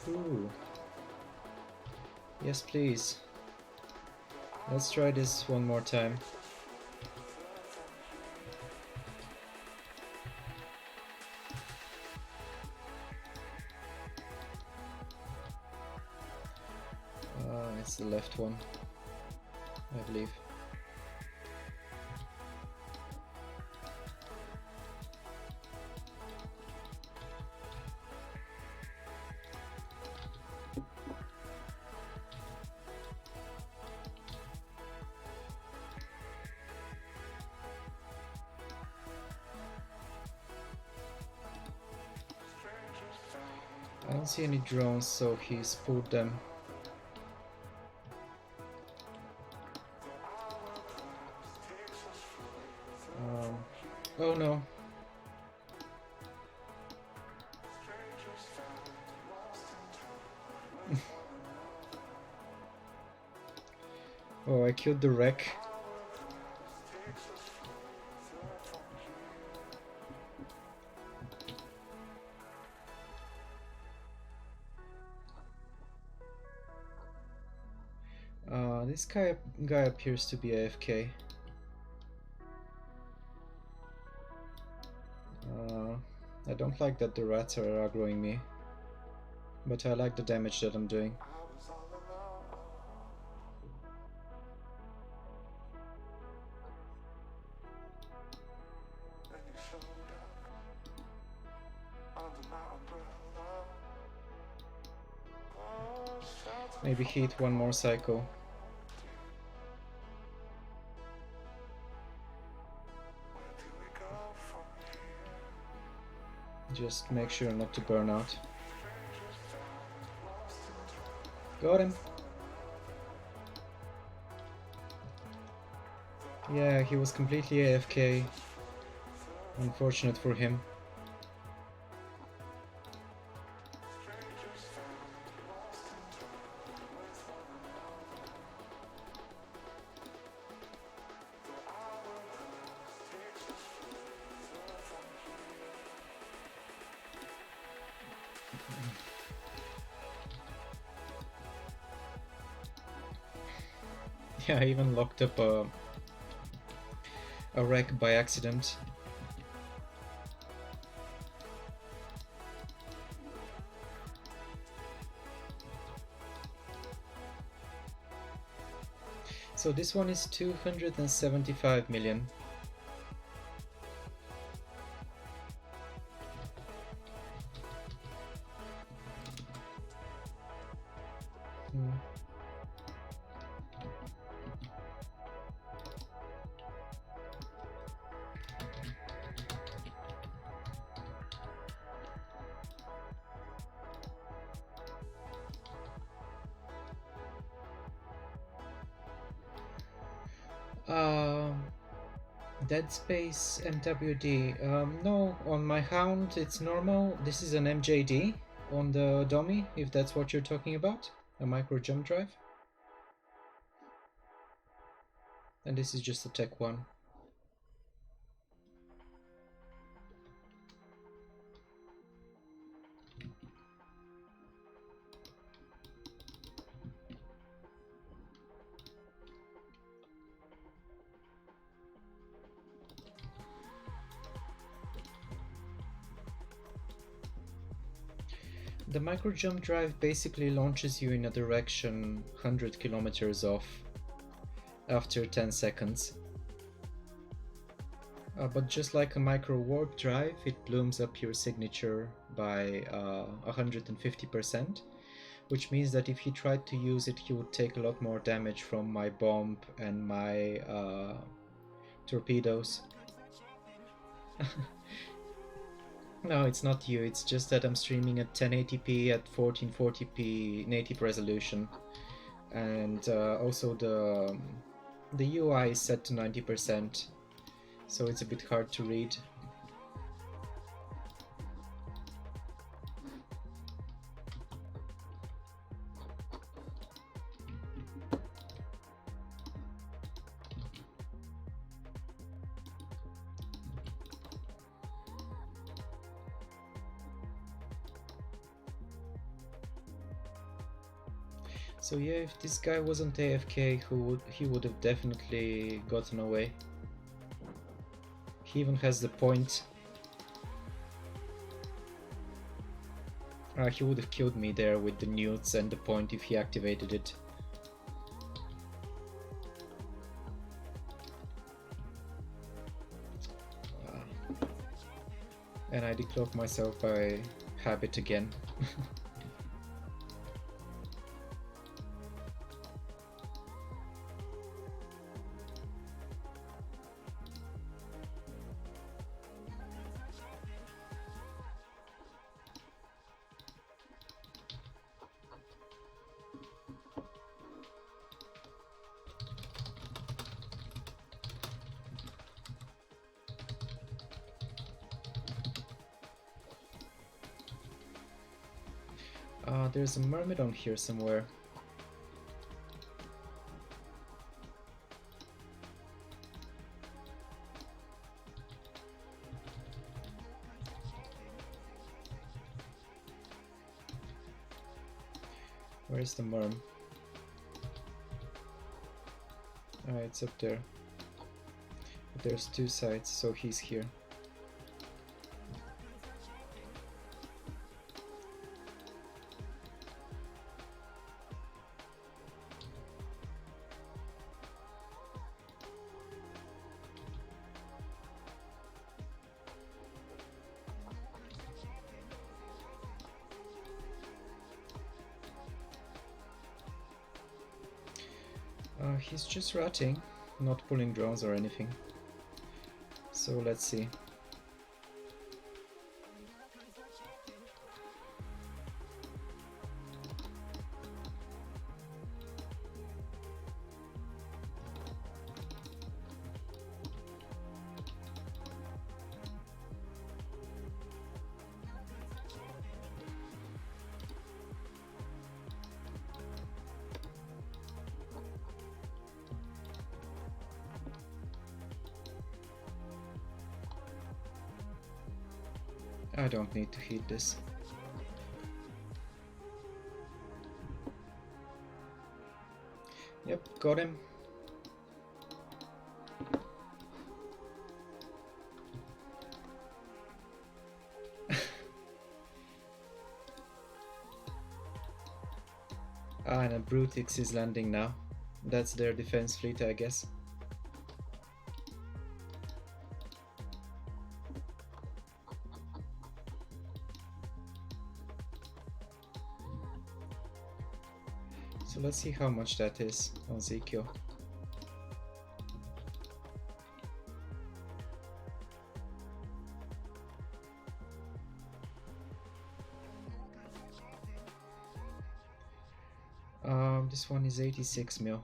Ooh. Yes, please. Let's try this one more time. It's the left one, I believe. I don't see any drones, so he's pulled them. Oh no. Oh, I killed the wreck. This guy appears to be AFK. I don't like that the rats are aggroing me, but I like the damage that I'm doing. Maybe hit one more cycle. Just make sure not to burn out. Got him! Yeah, he was completely AFK. Unfortunate for him. Yeah, I even locked up a wreck by accident. So this one is 275 million. Dead Space MWD. No, on my Hound it's normal. This is an MJD on the dummy, if that's what you're talking about. A micro jump drive. And this is just a Tech 1. The micro jump drive basically launches you in a direction 100 kilometers off after 10 seconds. But just like a micro warp drive, it blooms up your signature by 150%, which means that if he tried to use it, he would take a lot more damage from my bomb and my torpedoes. No, it's not you, it's just that I'm streaming at 1080p at 1440p native resolution, and also the UI is set to 90%, so it's a bit hard to read. So yeah, if this guy wasn't AFK, he would have definitely gotten away. He even has the point. He would have killed me there with the newts and the point if he activated it. And I decloak myself by habit again. There's a myrmidon here somewhere. Where's the myrm? It's up there. But there's two sides, so he's here. He's just ratting, not pulling drones or anything. So let's see. I don't need to heat this. Yep, got him. And a Brutix is landing now. That's their defense fleet, I guess. So let's see how much that is on Zekio. This one is 86 mil.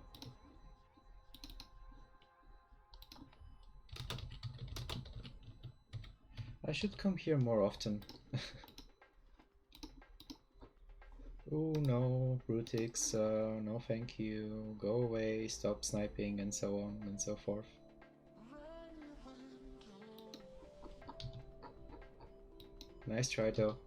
I should come here more often. Oh no, Brutix, no thank you, go away, stop sniping, and so on and so forth. Nice try though.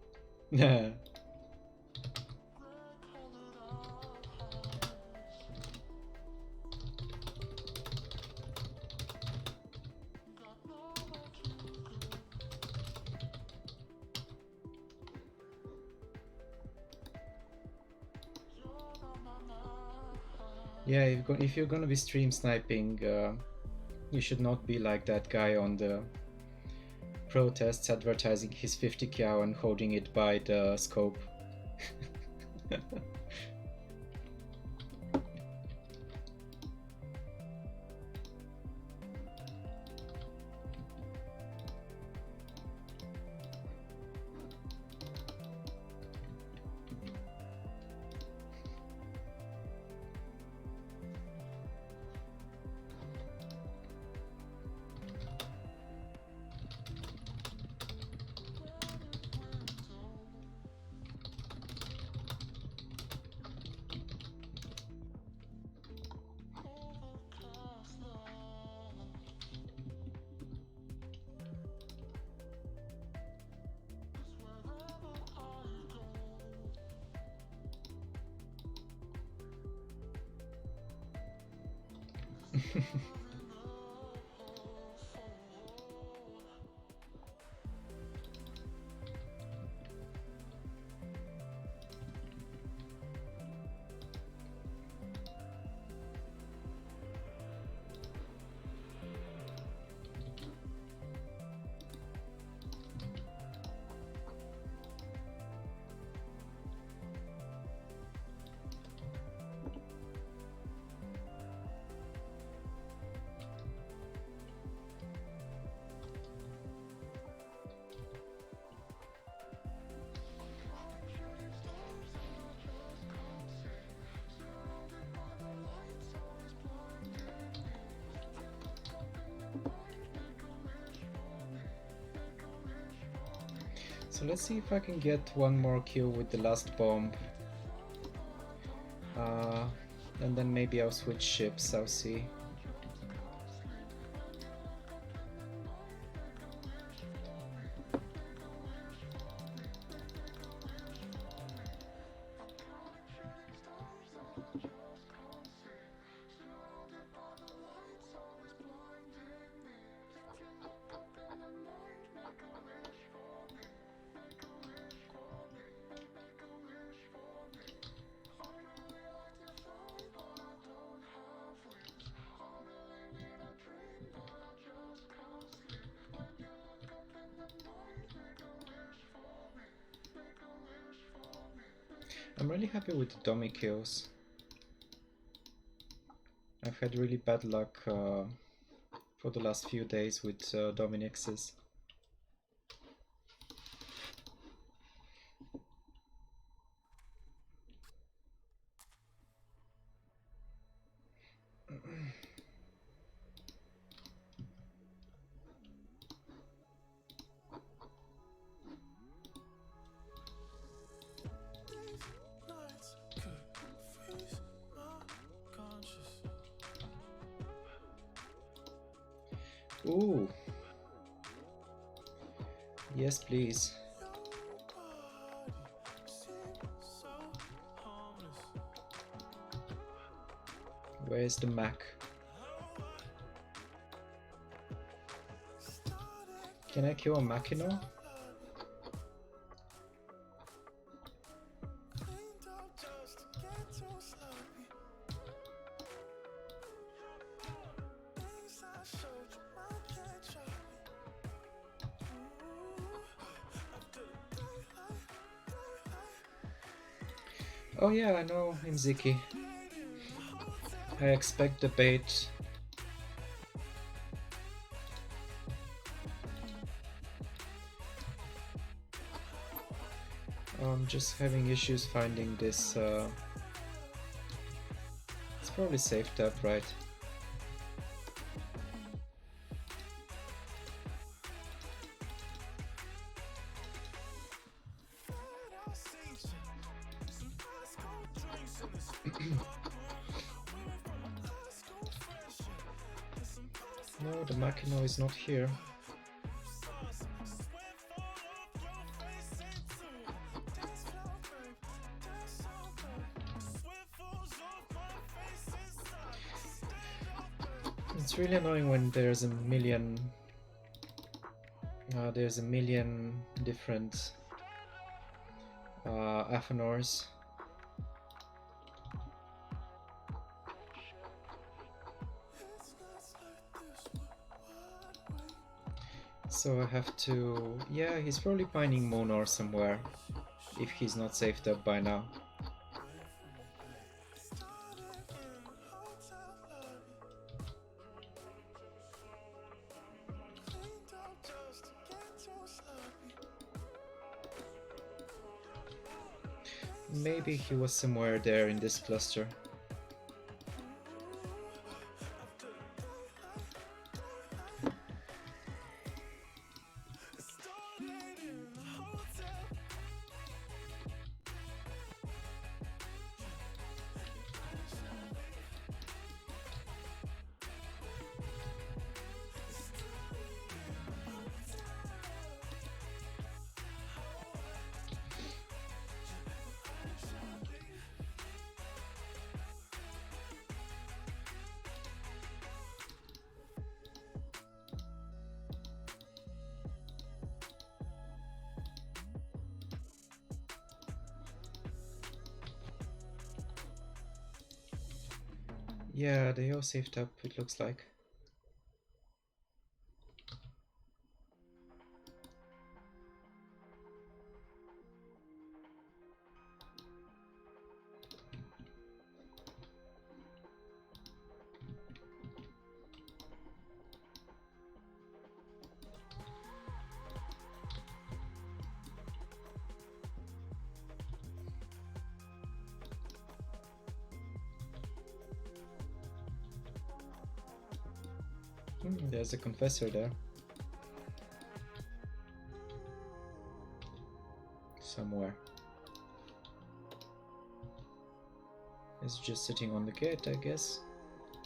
Yeah, if you're gonna be stream sniping, you should not be like that guy on the protests advertising his 50 cow and holding it by the scope. So let's see if I can get one more kill with the last bomb. And then maybe I'll switch ships, I'll see. I'm really happy with the dummy kills. I've had really bad luck for the last few days with Dominixes. Ooh. Yes, please. Where's the Mac? Can I kill a Machino? Oh yeah, I know Inziki. I expect the bait. I'm just having issues finding this. It's probably safe tap, right? No, the Machino is not here. It's really annoying when there's a million different Athanors. So I have to... yeah, he's probably pining Monor somewhere, if he's not saved up by now. Maybe he was somewhere there in this cluster. Yeah, they all saved up, it looks like. There's a confessor there. Somewhere. It's just sitting on the gate, I guess.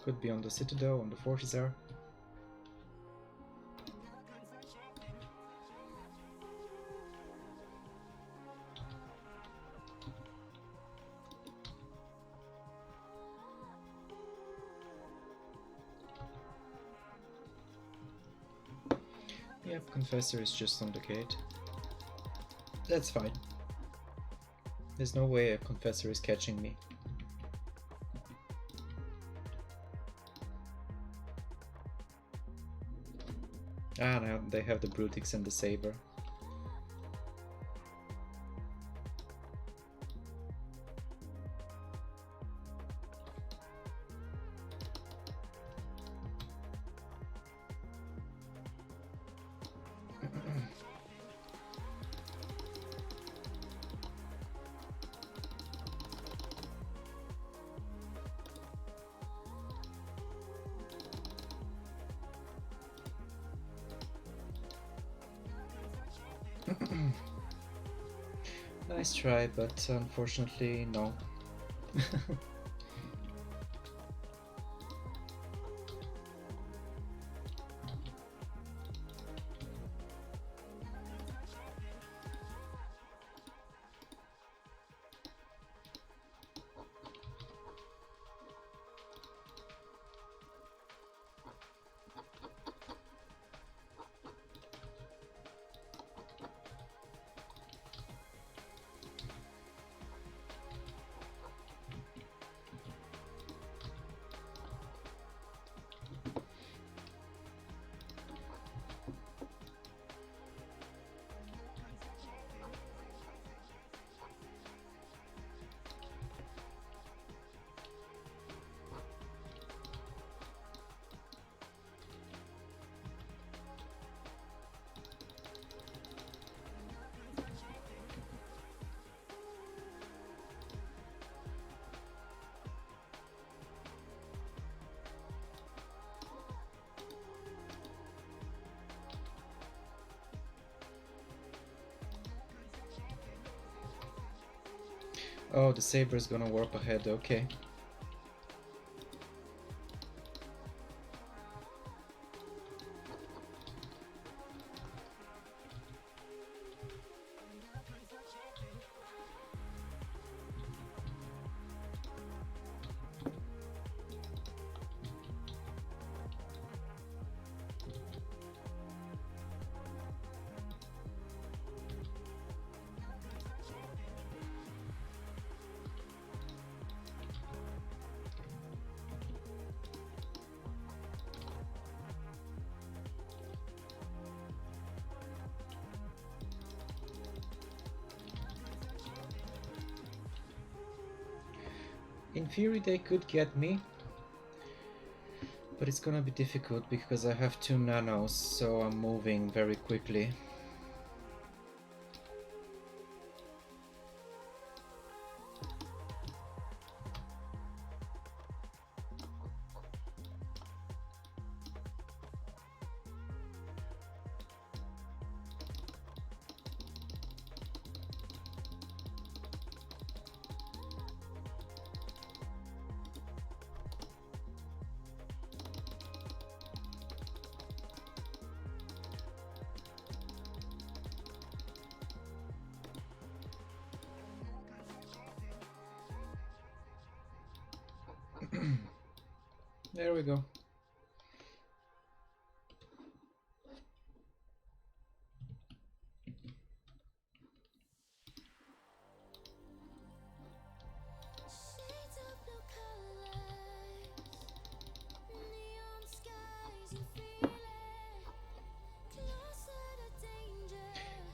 Could be on the citadel, on the fortizar. Yep, confessor is just on the gate. That's fine. There's no way a confessor is catching me. Ah, now they have the Brutix and the Saber. Nice try, but unfortunately, no. Oh, the Saber is gonna warp ahead, okay. In theory they could get me, but it's gonna be difficult because I have 2 nanos, so I'm moving very quickly. There we go. Shades of blue colors.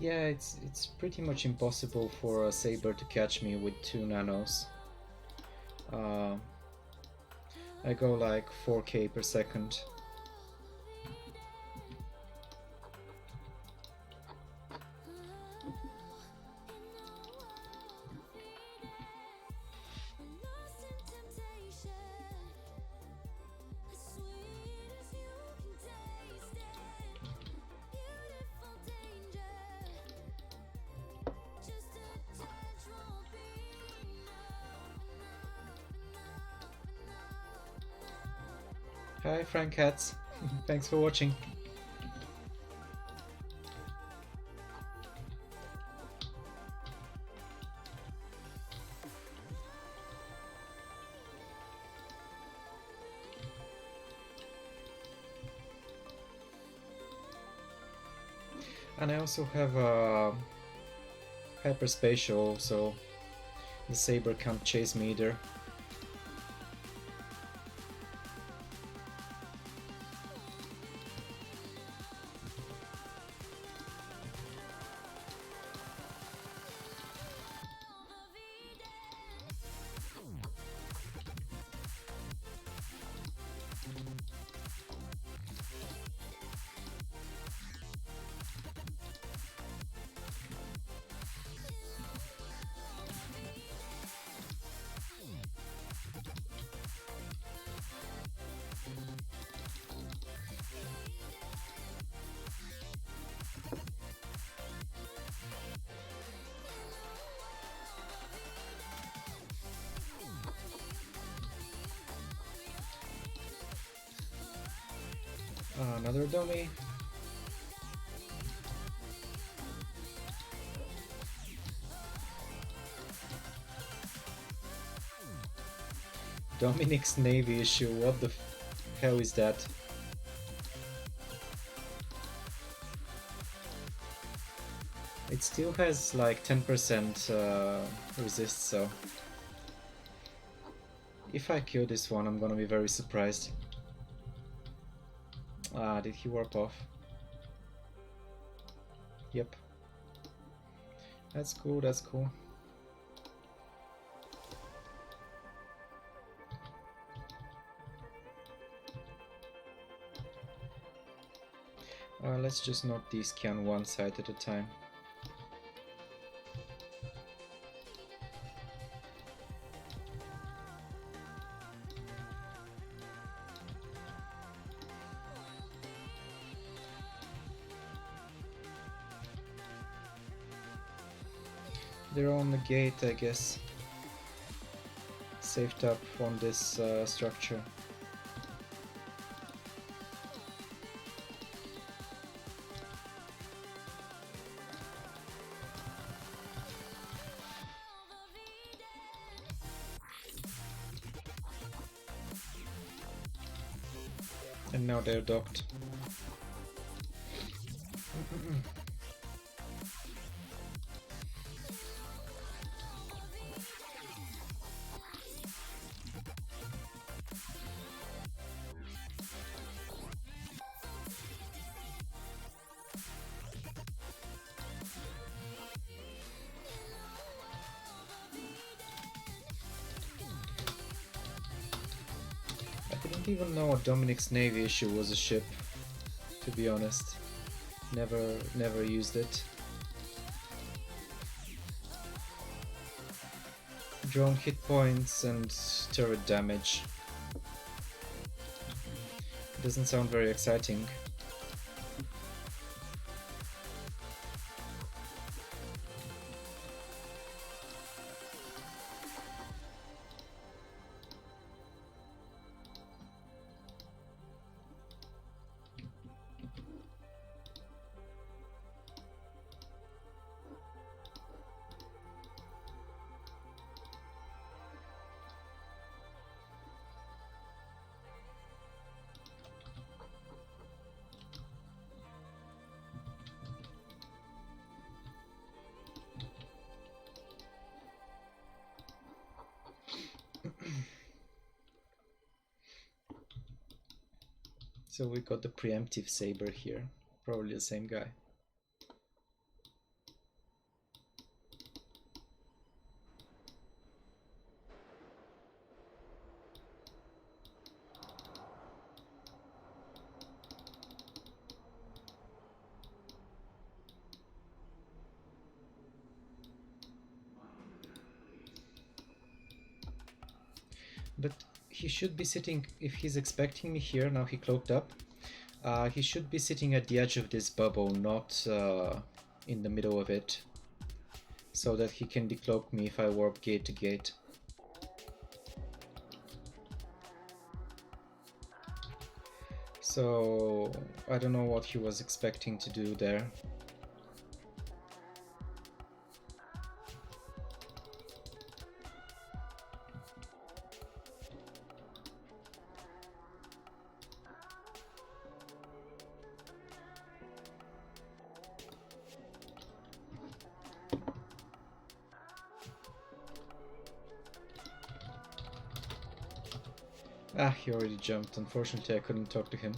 Yeah, it's pretty much impossible for a Saber to catch me with 2 nanos. I go like 4k per second. Hi Frank Hats, thanks for watching. And I also have a hyperspatial, so the Saber can't chase me either. Another dummy. Dominic's Navy issue, what the hell is that? It still has like 10% resist, so if I kill this one, I'm gonna be very surprised. Ah, did he warp off? Yep. That's cool, that's cool. Let's just not descan one side at a time. They're on the gate, I guess. Saved up on this structure. And now they're docked. I didn't even know Dominic's Navy issue was a ship, to be honest. Never used it. Drone hit points and turret damage. Doesn't sound very exciting. So we got the preemptive Saber here, probably the same guy. But he should be sitting, if he's expecting me here, now he cloaked up, he should be sitting at the edge of this bubble, not in the middle of it, so that he can decloak me if I warp gate to gate. So I don't know what he was expecting to do there. Ah, he already jumped. Unfortunately, I couldn't talk to him.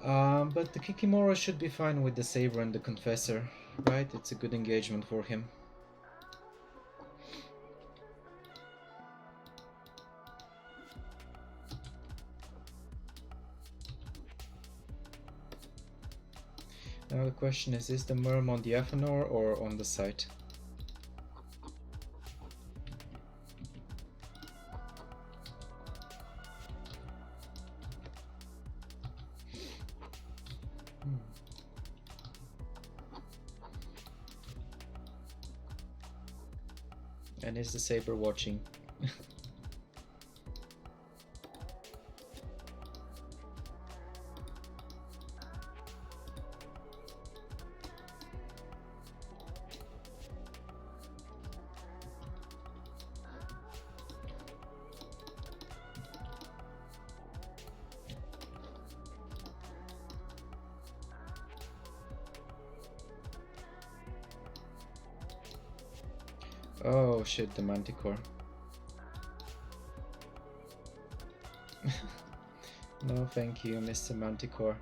But the Kikimora should be fine with the Saber and the Confessor, right? It's a good engagement for him. Now the question is the Merm on the Athanor or on the site? And is the Saber watching? Oh shit, the Manticore. No thank you, Mr. Manticore.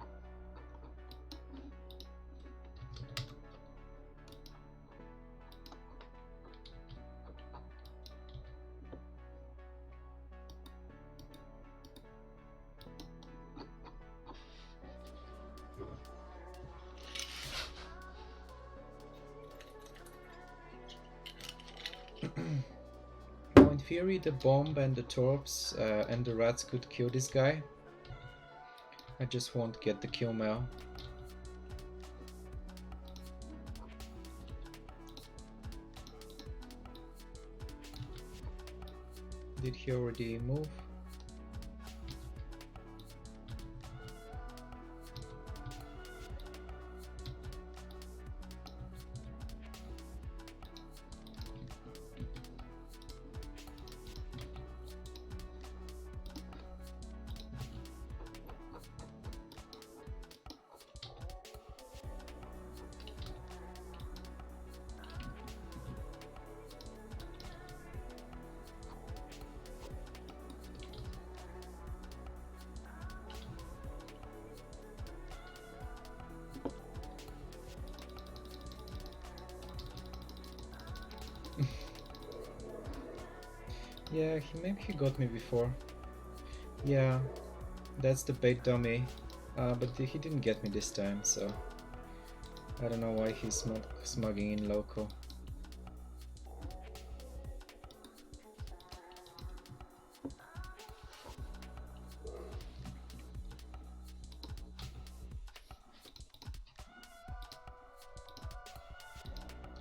Now in theory the bomb and the torps and the rats could kill this guy. I just won't get the kill mail. Did he already move? Yeah, maybe he got me before. Yeah, that's the bait dummy. But he didn't get me this time, so I don't know why he's smugging in local.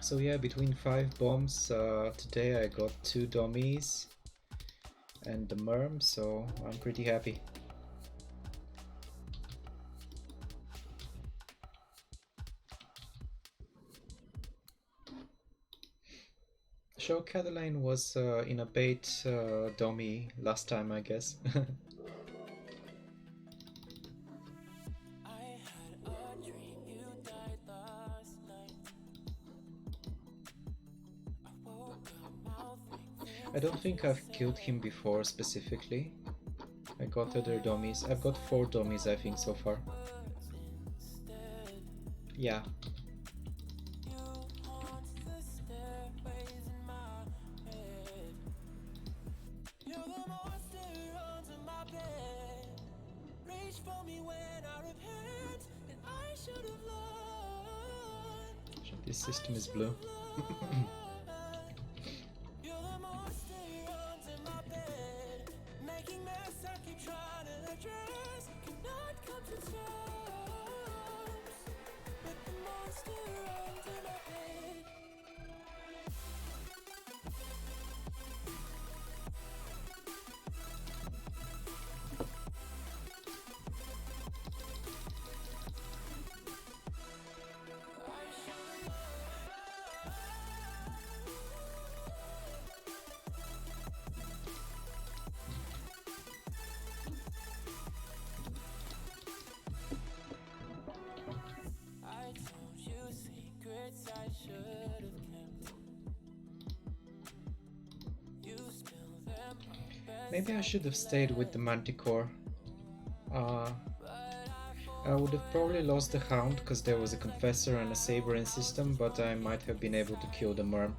So yeah, between 5 bombs, today I got 2 dummies and the merm, so I'm pretty happy. Show Cataline was in a bait dummy last time, I guess. I don't think I've killed him before specifically. I got other dummies. I've got 4 dummies I think so far. Yeah. This system is blue. Maybe I should have stayed with the Manticore. I would have probably lost the Hound because there was a Confessor and a Saber in system, but I might have been able to kill the Merm.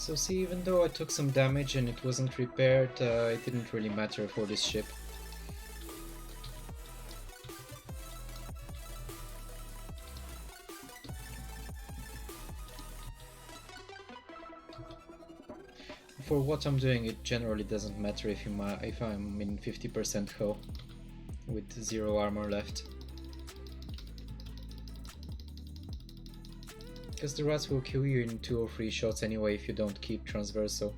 So see, even though I took some damage and it wasn't repaired, it didn't really matter for this ship. For what I'm doing, it generally doesn't matter if I'm in 50% hull with 0 armor left. Because the rats will kill you in 2 or 3 shots anyway if you don't keep transversal.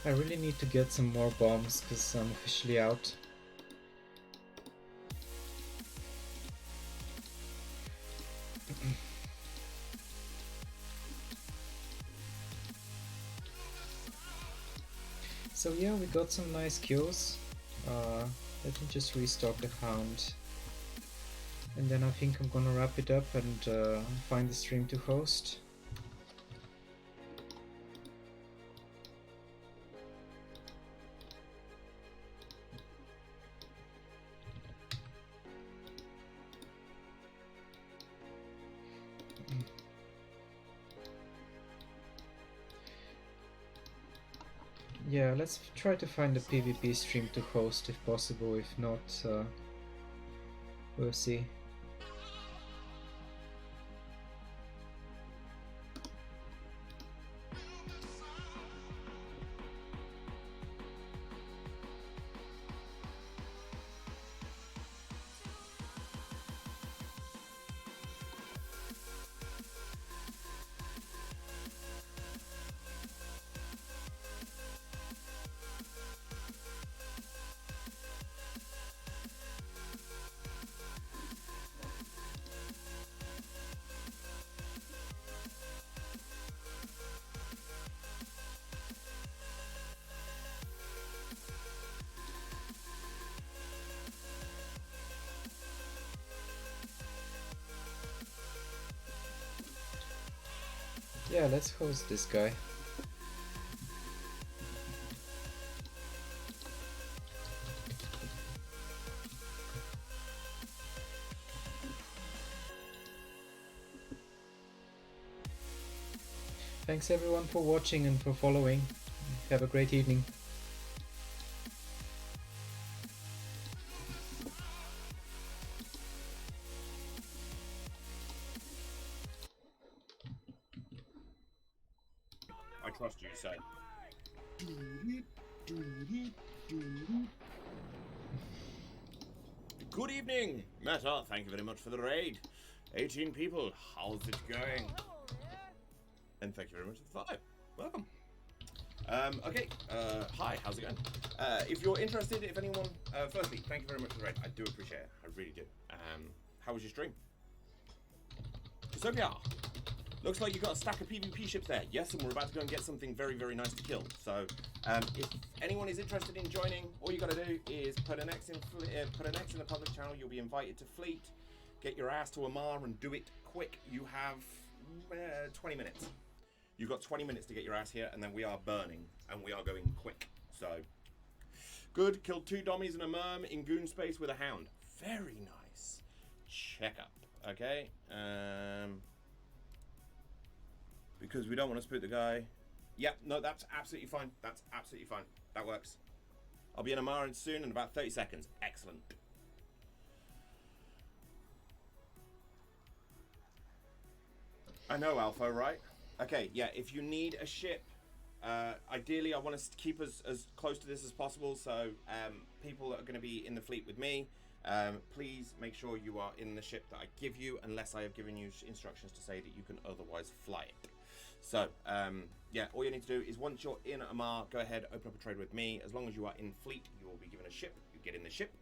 I really need to get some more bombs because I'm officially out. So yeah, we got some nice kills. Let me just restock the Hound. And then I think I'm gonna wrap it up and find the stream to host. Yeah, let's try to find a PvP stream to host if possible. If not, we'll see. Yeah, let's host this guy. Thanks everyone for watching and for following. Have a great evening. I trust you, so. Good evening, Meta. Thank you very much for the raid. 18 people. How's it going? And thank you very much for the 5. Welcome. Okay. Hi. How's it going? If you're interested, if anyone, firstly, thank you very much for the raid. I do appreciate it. I really do. How was your stream? So yeah. Looks like you've got a stack of PvP ships there. Yes, and we're about to go and get something very, very nice to kill. So, if anyone is interested in joining, all you got to do is put an X in the public channel. You'll be invited to Fleet. Get your ass to Amar and do it quick. You have 20 minutes. You've got 20 minutes to get your ass here, and then we are burning, and we are going quick. So, good. Killed 2 dummies and a merm in goon space with a hound. Very nice. Check up. Okay. Because we don't want to spook the guy. Yep, no, that's absolutely fine. That's absolutely fine. That works. I'll be in Amara soon in about 30 seconds. Excellent. I know, Alpha, right? Okay, yeah, if you need a ship, ideally I want to keep us as close to this as possible, so people that are going to be in the fleet with me, please make sure you are in the ship that I give you, unless I have given you instructions to say that you can otherwise fly it. So, yeah, all you need to do is once you're in Amar, go ahead, open up a trade with me. As long as you are in fleet, you will be given a ship. You get in the ship,